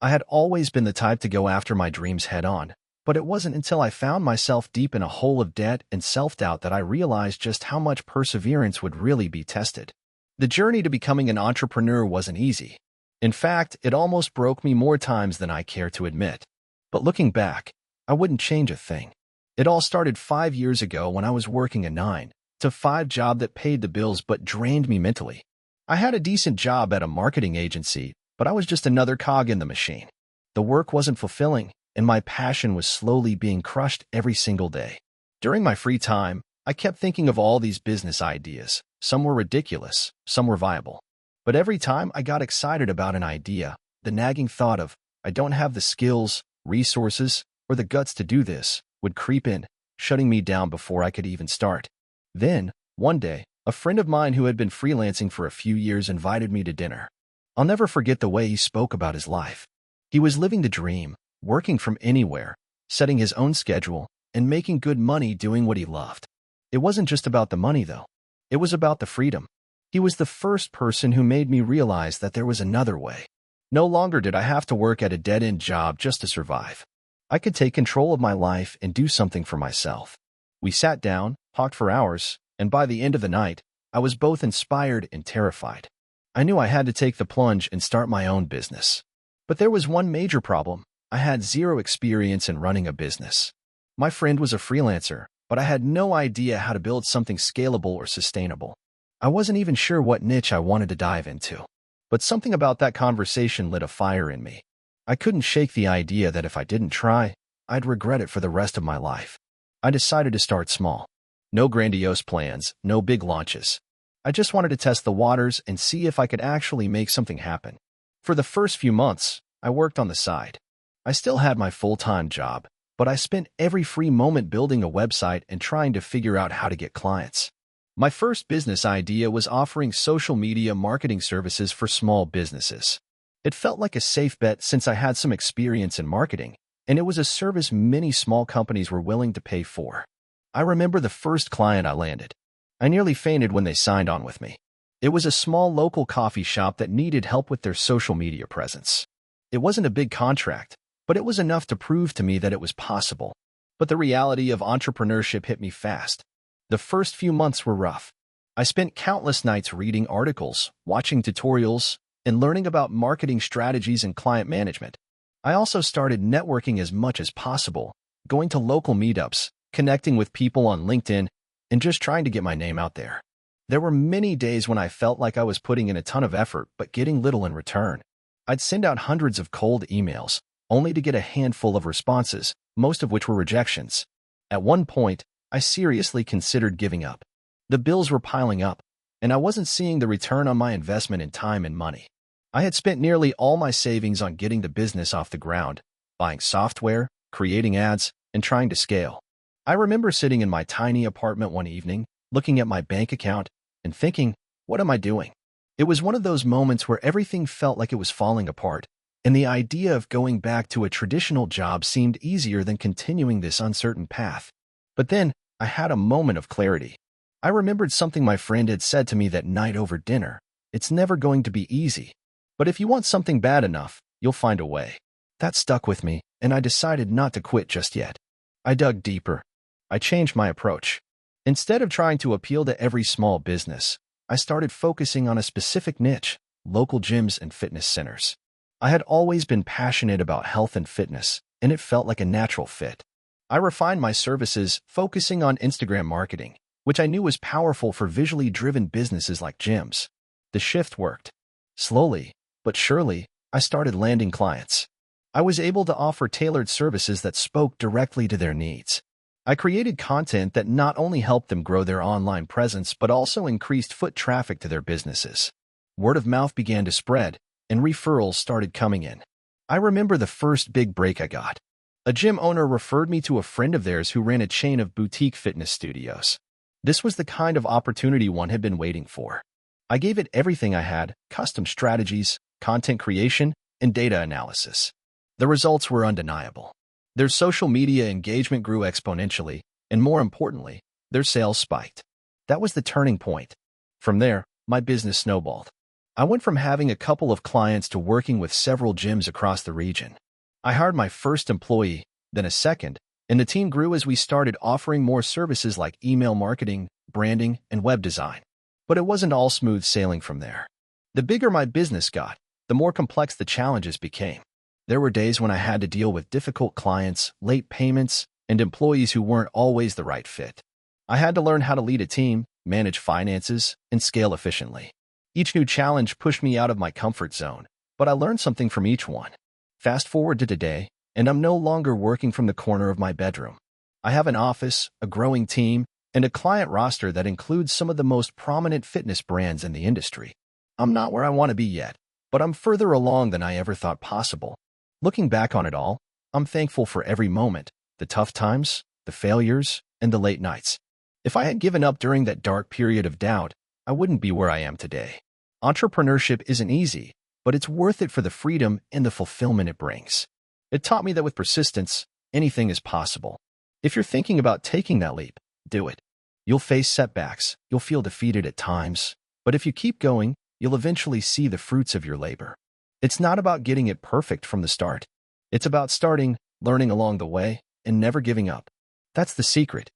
I had always been the type to go after my dreams head-on, but it wasn't until I found myself deep in a hole of debt and self-doubt that I realized just how much perseverance would really be tested. The journey to becoming an entrepreneur wasn't easy. In fact, it almost broke me more times than I care to admit. But looking back, I wouldn't change a thing. It all started 5 years ago when I was working a 9-to-5 job that paid the bills but drained me mentally. I had a decent job at a marketing agency, but I was just another cog in the machine. The work wasn't fulfilling, and my passion was slowly being crushed every single day. During my free time, I kept thinking of all these business ideas. Some were ridiculous, some were viable. But every time I got excited about an idea, the nagging thought of, I don't have the skills, resources, or the guts to do this, would creep in, shutting me down before I could even start. Then, one day, a friend of mine who had been freelancing for a few years invited me to dinner. I'll never forget the way he spoke about his life. He was living the dream, working from anywhere, setting his own schedule, and making good money doing what he loved. It wasn't just about the money, though. It was about the freedom. He was the first person who made me realize that there was another way. No longer did I have to work at a dead-end job just to survive. I could take control of my life and do something for myself. We sat down, talked for hours, and by the end of the night, I was both inspired and terrified. I knew I had to take the plunge and start my own business. But there was one major problem. I had zero experience in running a business. My friend was a freelancer, but I had no idea how to build something scalable or sustainable. I wasn't even sure what niche I wanted to dive into. But something about that conversation lit a fire in me. I couldn't shake the idea that if I didn't try, I'd regret it for the rest of my life. I decided to start small. No grandiose plans, no big launches. I just wanted to test the waters and see if I could actually make something happen. For the first few months, I worked on the side. I still had my full-time job, but I spent every free moment building a website and trying to figure out how to get clients. My first business idea was offering social media marketing services for small businesses. It felt like a safe bet since I had some experience in marketing, and it was a service many small companies were willing to pay for. I remember the first client I landed. I nearly fainted when they signed on with me. It was a small local coffee shop that needed help with their social media presence. It wasn't a big contract, but it was enough to prove to me that it was possible. But the reality of entrepreneurship hit me fast. The first few months were rough. I spent countless nights reading articles, watching tutorials, and learning about marketing strategies and client management. I also started networking as much as possible, going to local meetups, connecting with people on LinkedIn, and just trying to get my name out there. There were many days when I felt like I was putting in a ton of effort but getting little in return. I'd send out hundreds of cold emails, only to get a handful of responses, most of which were rejections. At one point, I seriously considered giving up. The bills were piling up, and I wasn't seeing the return on my investment in time and money. I had spent nearly all my savings on getting the business off the ground, buying software, creating ads, and trying to scale. I remember sitting in my tiny apartment one evening, looking at my bank account, and thinking, what am I doing? It was one of those moments where everything felt like it was falling apart, and the idea of going back to a traditional job seemed easier than continuing this uncertain path. But then, I had a moment of clarity. I remembered something my friend had said to me that night over dinner. It's never going to be easy. But if you want something bad enough, you'll find a way. That stuck with me, and I decided not to quit just yet. I dug deeper. I changed my approach. Instead of trying to appeal to every small business, I started focusing on a specific niche, local gyms, and fitness centers. I had always been passionate about health and fitness, and it felt like a natural fit. I refined my services, focusing on Instagram marketing, which I knew was powerful for visually driven businesses like gyms. The shift worked. Slowly, but surely, I started landing clients. I was able to offer tailored services that spoke directly to their needs. I created content that not only helped them grow their online presence but also increased foot traffic to their businesses. Word of mouth began to spread, and referrals started coming in. I remember the first big break I got. A gym owner referred me to a friend of theirs who ran a chain of boutique fitness studios. This was the kind of opportunity one had been waiting for. I gave it everything I had: custom strategies, content creation, and data analysis. The results were undeniable. Their social media engagement grew exponentially, and more importantly, their sales spiked. That was the turning point. From there, my business snowballed. I went from having a couple of clients to working with several gyms across the region. I hired my first employee, then a second, and the team grew as we started offering more services like email marketing, branding, and web design. But it wasn't all smooth sailing from there. The bigger my business got, the more complex the challenges became. There were days when I had to deal with difficult clients, late payments, and employees who weren't always the right fit. I had to learn how to lead a team, manage finances, and scale efficiently. Each new challenge pushed me out of my comfort zone, but I learned something from each one. Fast forward to today, and I'm no longer working from the corner of my bedroom. I have an office, a growing team, and a client roster that includes some of the most prominent fitness brands in the industry. I'm not where I want to be yet, but I'm further along than I ever thought possible. Looking back on it all, I'm thankful for every moment, the tough times, the failures, and the late nights. If I had given up during that dark period of doubt, I wouldn't be where I am today. Entrepreneurship isn't easy, but it's worth it for the freedom and the fulfillment it brings. It taught me that with persistence, anything is possible. If you're thinking about taking that leap, do it. You'll face setbacks, you'll feel defeated at times, but if you keep going, you'll eventually see the fruits of your labor. It's not about getting it perfect from the start. It's about starting, learning along the way, and never giving up. That's the secret.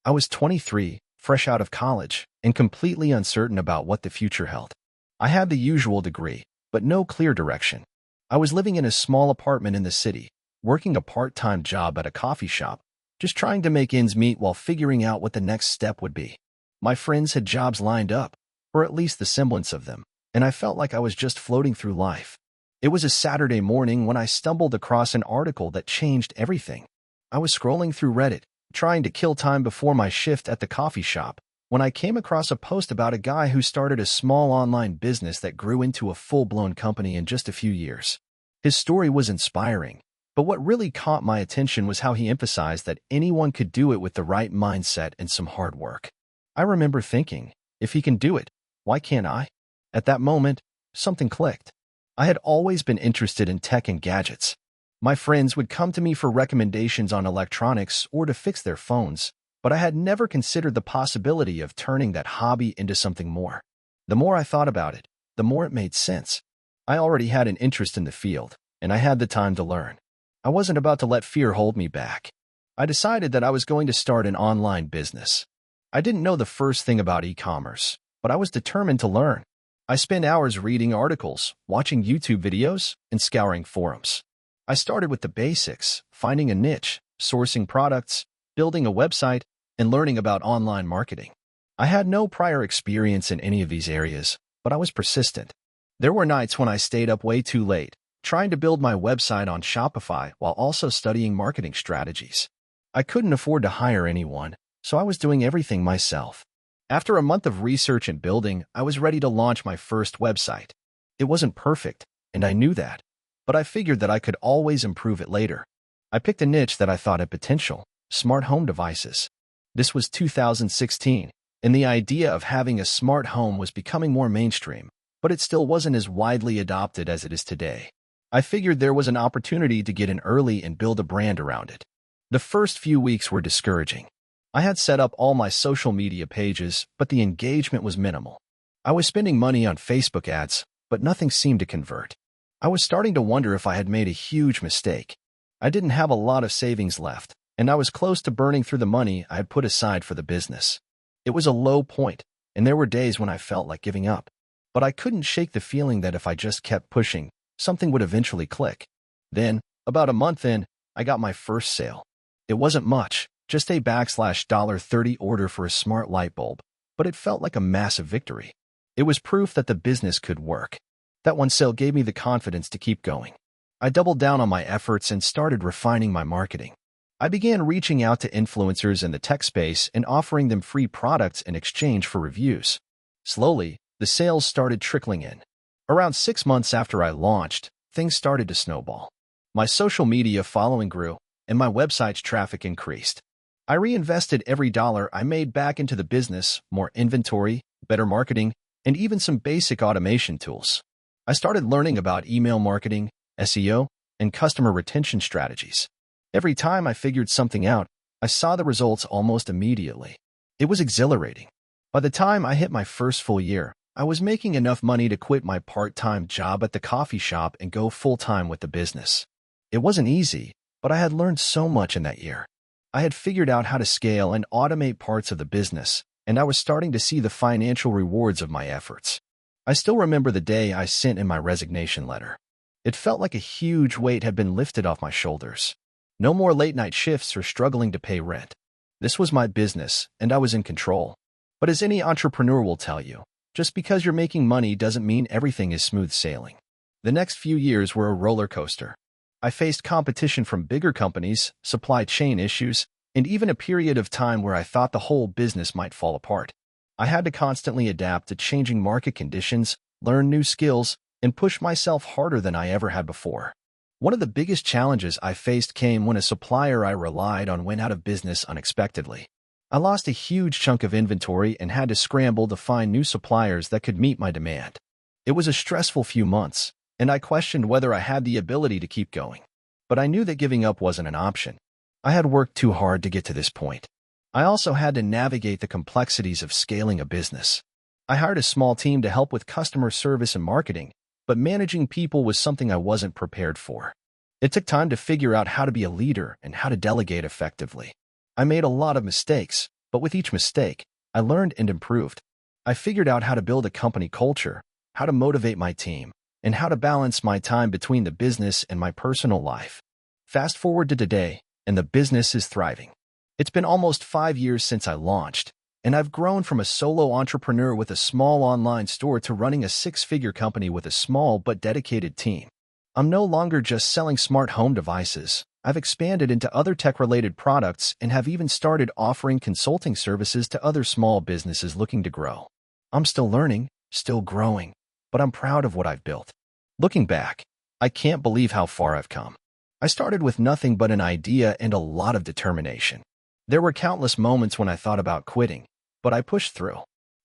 I was 23, fresh out of college, and completely uncertain about what the future held. I had the usual degree, but no clear direction. I was living in a small apartment in the city, working a part-time job at a coffee shop, just trying to make ends meet while figuring out what the next step would be. My friends had jobs lined up, or at least the semblance of them, and I felt like I was just floating through life. It was a Saturday morning when I stumbled across an article that changed everything. I was scrolling through Reddit, trying to kill time before my shift at the coffee shop, when I came across a post about a guy who started a small online business that grew into a full-blown company in just a few years. His story was inspiring, but what really caught my attention was how he emphasized that anyone could do it with the right mindset and some hard work. I remember thinking, if he can do it, why can't I? At that moment, something clicked. I had always been interested in tech and gadgets. My friends would come to me for recommendations on electronics or to fix their phones, but I had never considered the possibility of turning that hobby into something more. The more I thought about it, the more it made sense. I already had an interest in the field, and I had the time to learn. I wasn't about to let fear hold me back. I decided that I was going to start an online business. I didn't know the first thing about e-commerce, but I was determined to learn. I spent hours reading articles, watching YouTube videos, and scouring forums. I started with the basics, finding a niche, sourcing products, building a website, and learning about online marketing. I had no prior experience in any of these areas, but I was persistent. There were nights when I stayed up way too late, trying to build my website on Shopify while also studying marketing strategies. I couldn't afford to hire anyone, so I was doing everything myself. After a month of research and building, I was ready to launch my first website. It wasn't perfect, and I knew that, but I figured that I could always improve it later. I picked a niche that I thought had potential: smart home devices. This was 2016, and the idea of having a smart home was becoming more mainstream, but it still wasn't as widely adopted as it is today. I figured there was an opportunity to get in early and build a brand around it. The first few weeks were discouraging. I had set up all my social media pages, but the engagement was minimal. I was spending money on Facebook ads, but nothing seemed to convert. I was starting to wonder if I had made a huge mistake. I didn't have a lot of savings left, and I was close to burning through the money I had put aside for the business. It was a low point, and there were days when I felt like giving up. but I couldn't shake the feeling that if I just kept pushing, something would eventually click. Then, about a month in, I got my first sale. It wasn't much, just a $30 order for a smart light bulb, but it felt like a massive victory. It was proof that the business could work. That one sale gave me the confidence to keep going. I doubled down on my efforts and started refining my marketing. I began reaching out to influencers in the tech space and offering them free products in exchange for reviews. Slowly, the sales started trickling in. Around 6 months after I launched, things started to snowball. My social media following grew, and my website's traffic increased. I reinvested every dollar I made back into the business, more inventory, better marketing, and even some basic automation tools. I started learning about email marketing, SEO, and customer retention strategies. Every time I figured something out, I saw the results almost immediately. It was exhilarating. By the time I hit my first full year, I was making enough money to quit my part-time job at the coffee shop and go full-time with the business. It wasn't easy, but I had learned so much in that year. I had figured out how to scale and automate parts of the business, and I was starting to see the financial rewards of my efforts. I still remember the day I sent in my resignation letter. It felt like a huge weight had been lifted off my shoulders. No more late-night shifts or struggling to pay rent. This was my business, and I was in control. But as any entrepreneur will tell you, just because you're making money doesn't mean everything is smooth sailing. The next few years were a roller coaster. I faced competition from bigger companies, supply chain issues, and even a period of time where I thought the whole business might fall apart. I had to constantly adapt to changing market conditions, learn new skills, and push myself harder than I ever had before. One of the biggest challenges I faced came when a supplier I relied on went out of business unexpectedly. I lost a huge chunk of inventory and had to scramble to find new suppliers that could meet my demand. It was a stressful few months, and I questioned whether I had the ability to keep going. But I knew that giving up wasn't an option. I had worked too hard to get to this point. I also had to navigate the complexities of scaling a business. I hired a small team to help with customer service and marketing, but managing people was something I wasn't prepared for. It took time to figure out how to be a leader and how to delegate effectively. I made a lot of mistakes, but with each mistake, I learned and improved. I figured out how to build a company culture, how to motivate my team, and how to balance my time between the business and my personal life. Fast forward to today, and the business is thriving. It's been almost 5 years since I launched, and I've grown from a solo entrepreneur with a small online store to running a 6-figure company with a small but dedicated team. I'm no longer just selling smart home devices. I've expanded into other tech-related products and have even started offering consulting services to other small businesses looking to grow. I'm still learning, still growing, but I'm proud of what I've built. Looking back, I can't believe how far I've come. I started with nothing but an idea and a lot of determination. There were countless moments when I thought about quitting, but I pushed through.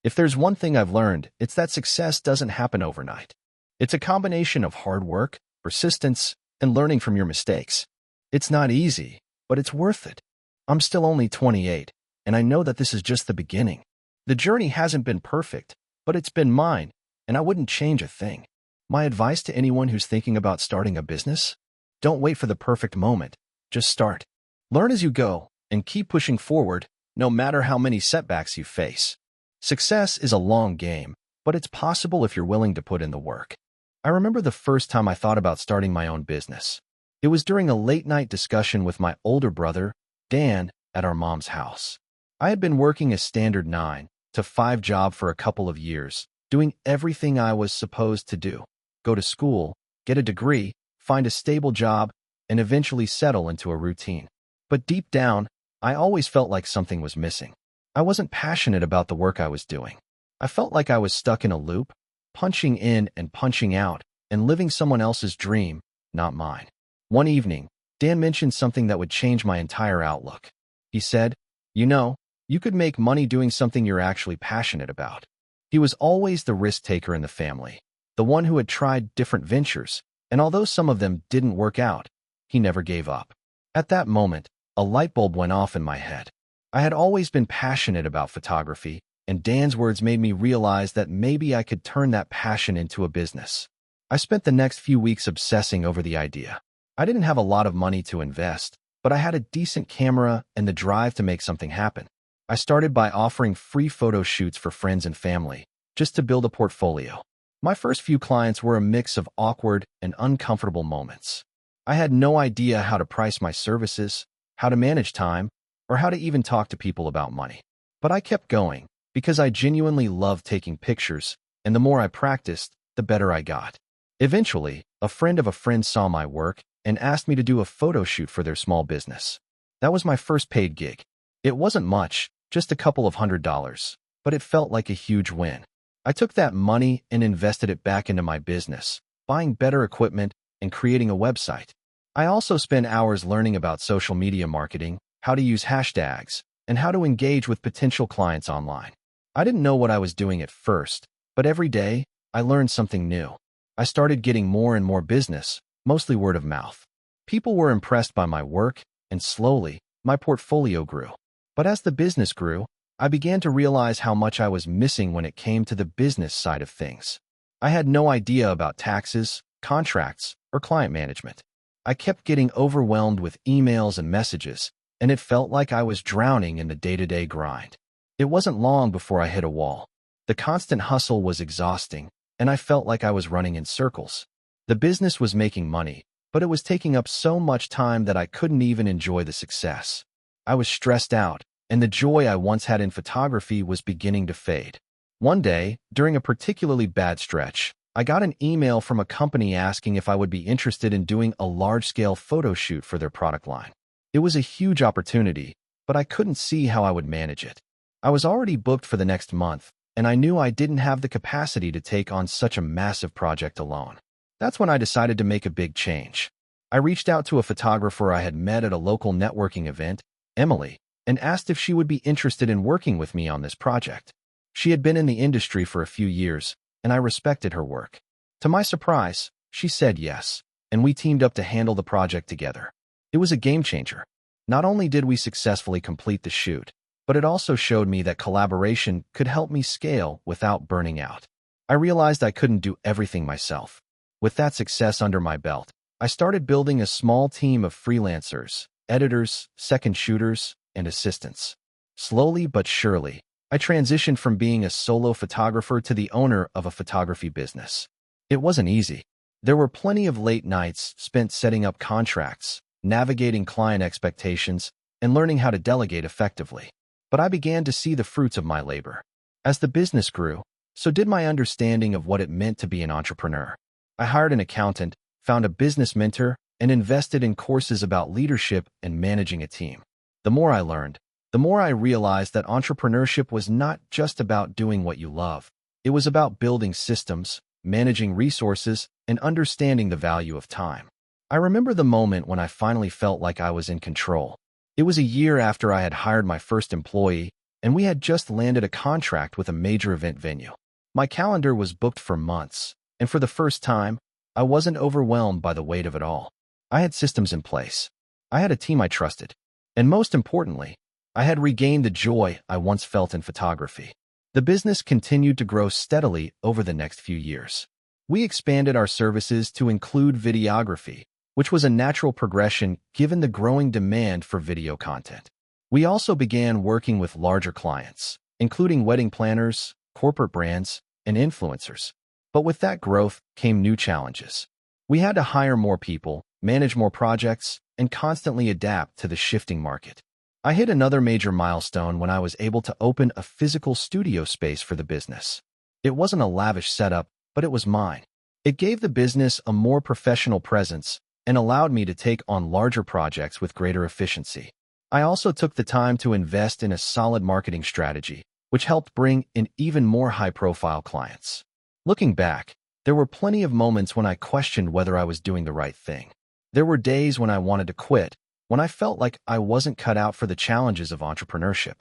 If there's one thing I've learned, it's that success doesn't happen overnight. It's a combination of hard work, persistence, and learning from your mistakes. It's not easy, but it's worth it. I'm still only 28, and I know that this is just the beginning. The journey hasn't been perfect, but it's been mine, and I wouldn't change a thing. My advice to anyone who's thinking about starting a business? Don't wait for the perfect moment. Just start. Learn as you go, and keep pushing forward, no matter how many setbacks you face. Success is a long game, but it's possible if you're willing to put in the work. I remember the first time I thought about starting my own business. It was during a late-night discussion with my older brother, Dan, at our mom's house. I had been working a standard 9-to-5 job for a couple of years, doing everything I was supposed to do. Go to school, get a degree, find a stable job, and eventually settle into a routine. But deep down, I always felt like something was missing. I wasn't passionate about the work I was doing. I felt like I was stuck in a loop, punching in and punching out, and living someone else's dream, not mine. One evening, Dan mentioned something that would change my entire outlook. He said, you could make money doing something you're actually passionate about. He was always the risk taker in the family, the one who had tried different ventures, and although some of them didn't work out, he never gave up. At that moment, a light bulb went off in my head. I had always been passionate about photography, and Dan's words made me realize that maybe I could turn that passion into a business. I spent the next few weeks obsessing over the idea. I didn't have a lot of money to invest, but I had a decent camera and the drive to make something happen. I started by offering free photo shoots for friends and family, just to build a portfolio. My first few clients were a mix of awkward and uncomfortable moments. I had no idea how to price my services, how to manage time, or how to even talk to people about money. But I kept going because I genuinely loved taking pictures, and the more I practiced, the better I got. Eventually, a friend of a friend saw my work and asked me to do a photo shoot for their small business. That was my first paid gig. It wasn't much, just a couple of $100s, but it felt like a huge win. I took that money and invested it back into my business, buying better equipment and creating a website. I also spent hours learning about social media marketing, how to use hashtags, and how to engage with potential clients online. I didn't know what I was doing at first, but every day, I learned something new. I started getting more and more business, mostly word of mouth. People were impressed by my work, and slowly, my portfolio grew. But as the business grew, I began to realize how much I was missing when it came to the business side of things. I had no idea about taxes, contracts, or client management. I kept getting overwhelmed with emails and messages, and it felt like I was drowning in the day-to-day grind. It wasn't long before I hit a wall. The constant hustle was exhausting, and I felt like I was running in circles. The business was making money, but it was taking up so much time that I couldn't even enjoy the success. I was stressed out, and the joy I once had in photography was beginning to fade. One day, during a particularly bad stretch, I got an email from a company asking if I would be interested in doing a large-scale photo shoot for their product line. It was a huge opportunity, but I couldn't see how I would manage it. I was already booked for the next month, and I knew I didn't have the capacity to take on such a massive project alone. That's when I decided to make a big change. I reached out to a photographer I had met at a local networking event, Emily, and asked if she would be interested in working with me on this project. She had been in the industry for a few years, and I respected her work. To my surprise, she said yes, and we teamed up to handle the project together. It was a game changer. Not only did we successfully complete the shoot, but it also showed me that collaboration could help me scale without burning out. I realized I couldn't do everything myself. With that success under my belt, I started building a small team of freelancers, editors, second shooters, and assistants. Slowly but surely, I transitioned from being a solo photographer to the owner of a photography business. It wasn't easy. There were plenty of late nights spent setting up contracts, navigating client expectations, and learning how to delegate effectively. But I began to see the fruits of my labor. As the business grew, so did my understanding of what it meant to be an entrepreneur. I hired an accountant, found a business mentor, and invested in courses about leadership and managing a team. The more I learned, the more I realized that entrepreneurship was not just about doing what you love. It was about building systems, managing resources, and understanding the value of time. I remember the moment when I finally felt like I was in control. It was a year after I had hired my first employee, and we had just landed a contract with a major event venue. My calendar was booked for months, and for the first time, I wasn't overwhelmed by the weight of it all. I had systems in place. I had a team I trusted. And most importantly, I had regained the joy I once felt in photography. The business continued to grow steadily over the next few years. We expanded our services to include videography, which was a natural progression given the growing demand for video content. We also began working with larger clients, including wedding planners, corporate brands, and influencers. But with that growth came new challenges. We had to hire more people, manage more projects, and constantly adapt to the shifting market. I hit another major milestone when I was able to open a physical studio space for the business. It wasn't a lavish setup, but it was mine. It gave the business a more professional presence and allowed me to take on larger projects with greater efficiency. I also took the time to invest in a solid marketing strategy, which helped bring in even more high-profile clients. Looking back, there were plenty of moments when I questioned whether I was doing the right thing. There were days when I wanted to quit, when I felt like I wasn't cut out for the challenges of entrepreneurship.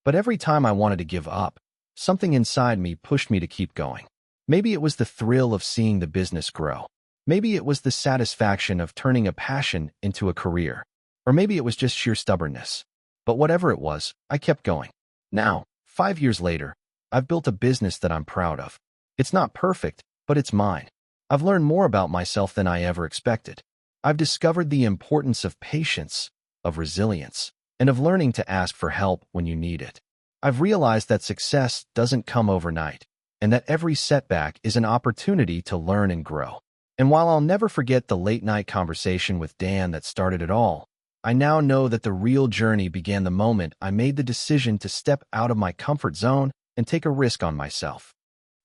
But every time I wanted to give up, something inside me pushed me to keep going. Maybe it was the thrill of seeing the business grow. Maybe it was the satisfaction of turning a passion into a career. Or maybe it was just sheer stubbornness. But whatever it was, I kept going. Now, 5 years later, I've built a business that I'm proud of. It's not perfect, but it's mine. I've learned more about myself than I ever expected. I've discovered the importance of patience, of resilience, and of learning to ask for help when you need it. I've realized that success doesn't come overnight. and that every setback is an opportunity to learn and grow. And while I'll never forget the late-night conversation with Dan that started it all, I now know that the real journey began the moment I made the decision to step out of my comfort zone and take a risk on myself.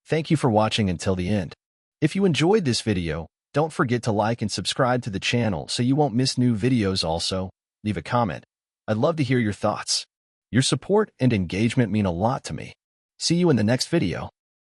Thank you for watching until the end. If you enjoyed this video, don't forget to like and subscribe to the channel so you won't miss new videos. Also, leave a comment. I'd love to hear your thoughts. Your support and engagement mean a lot to me. See you in the next video.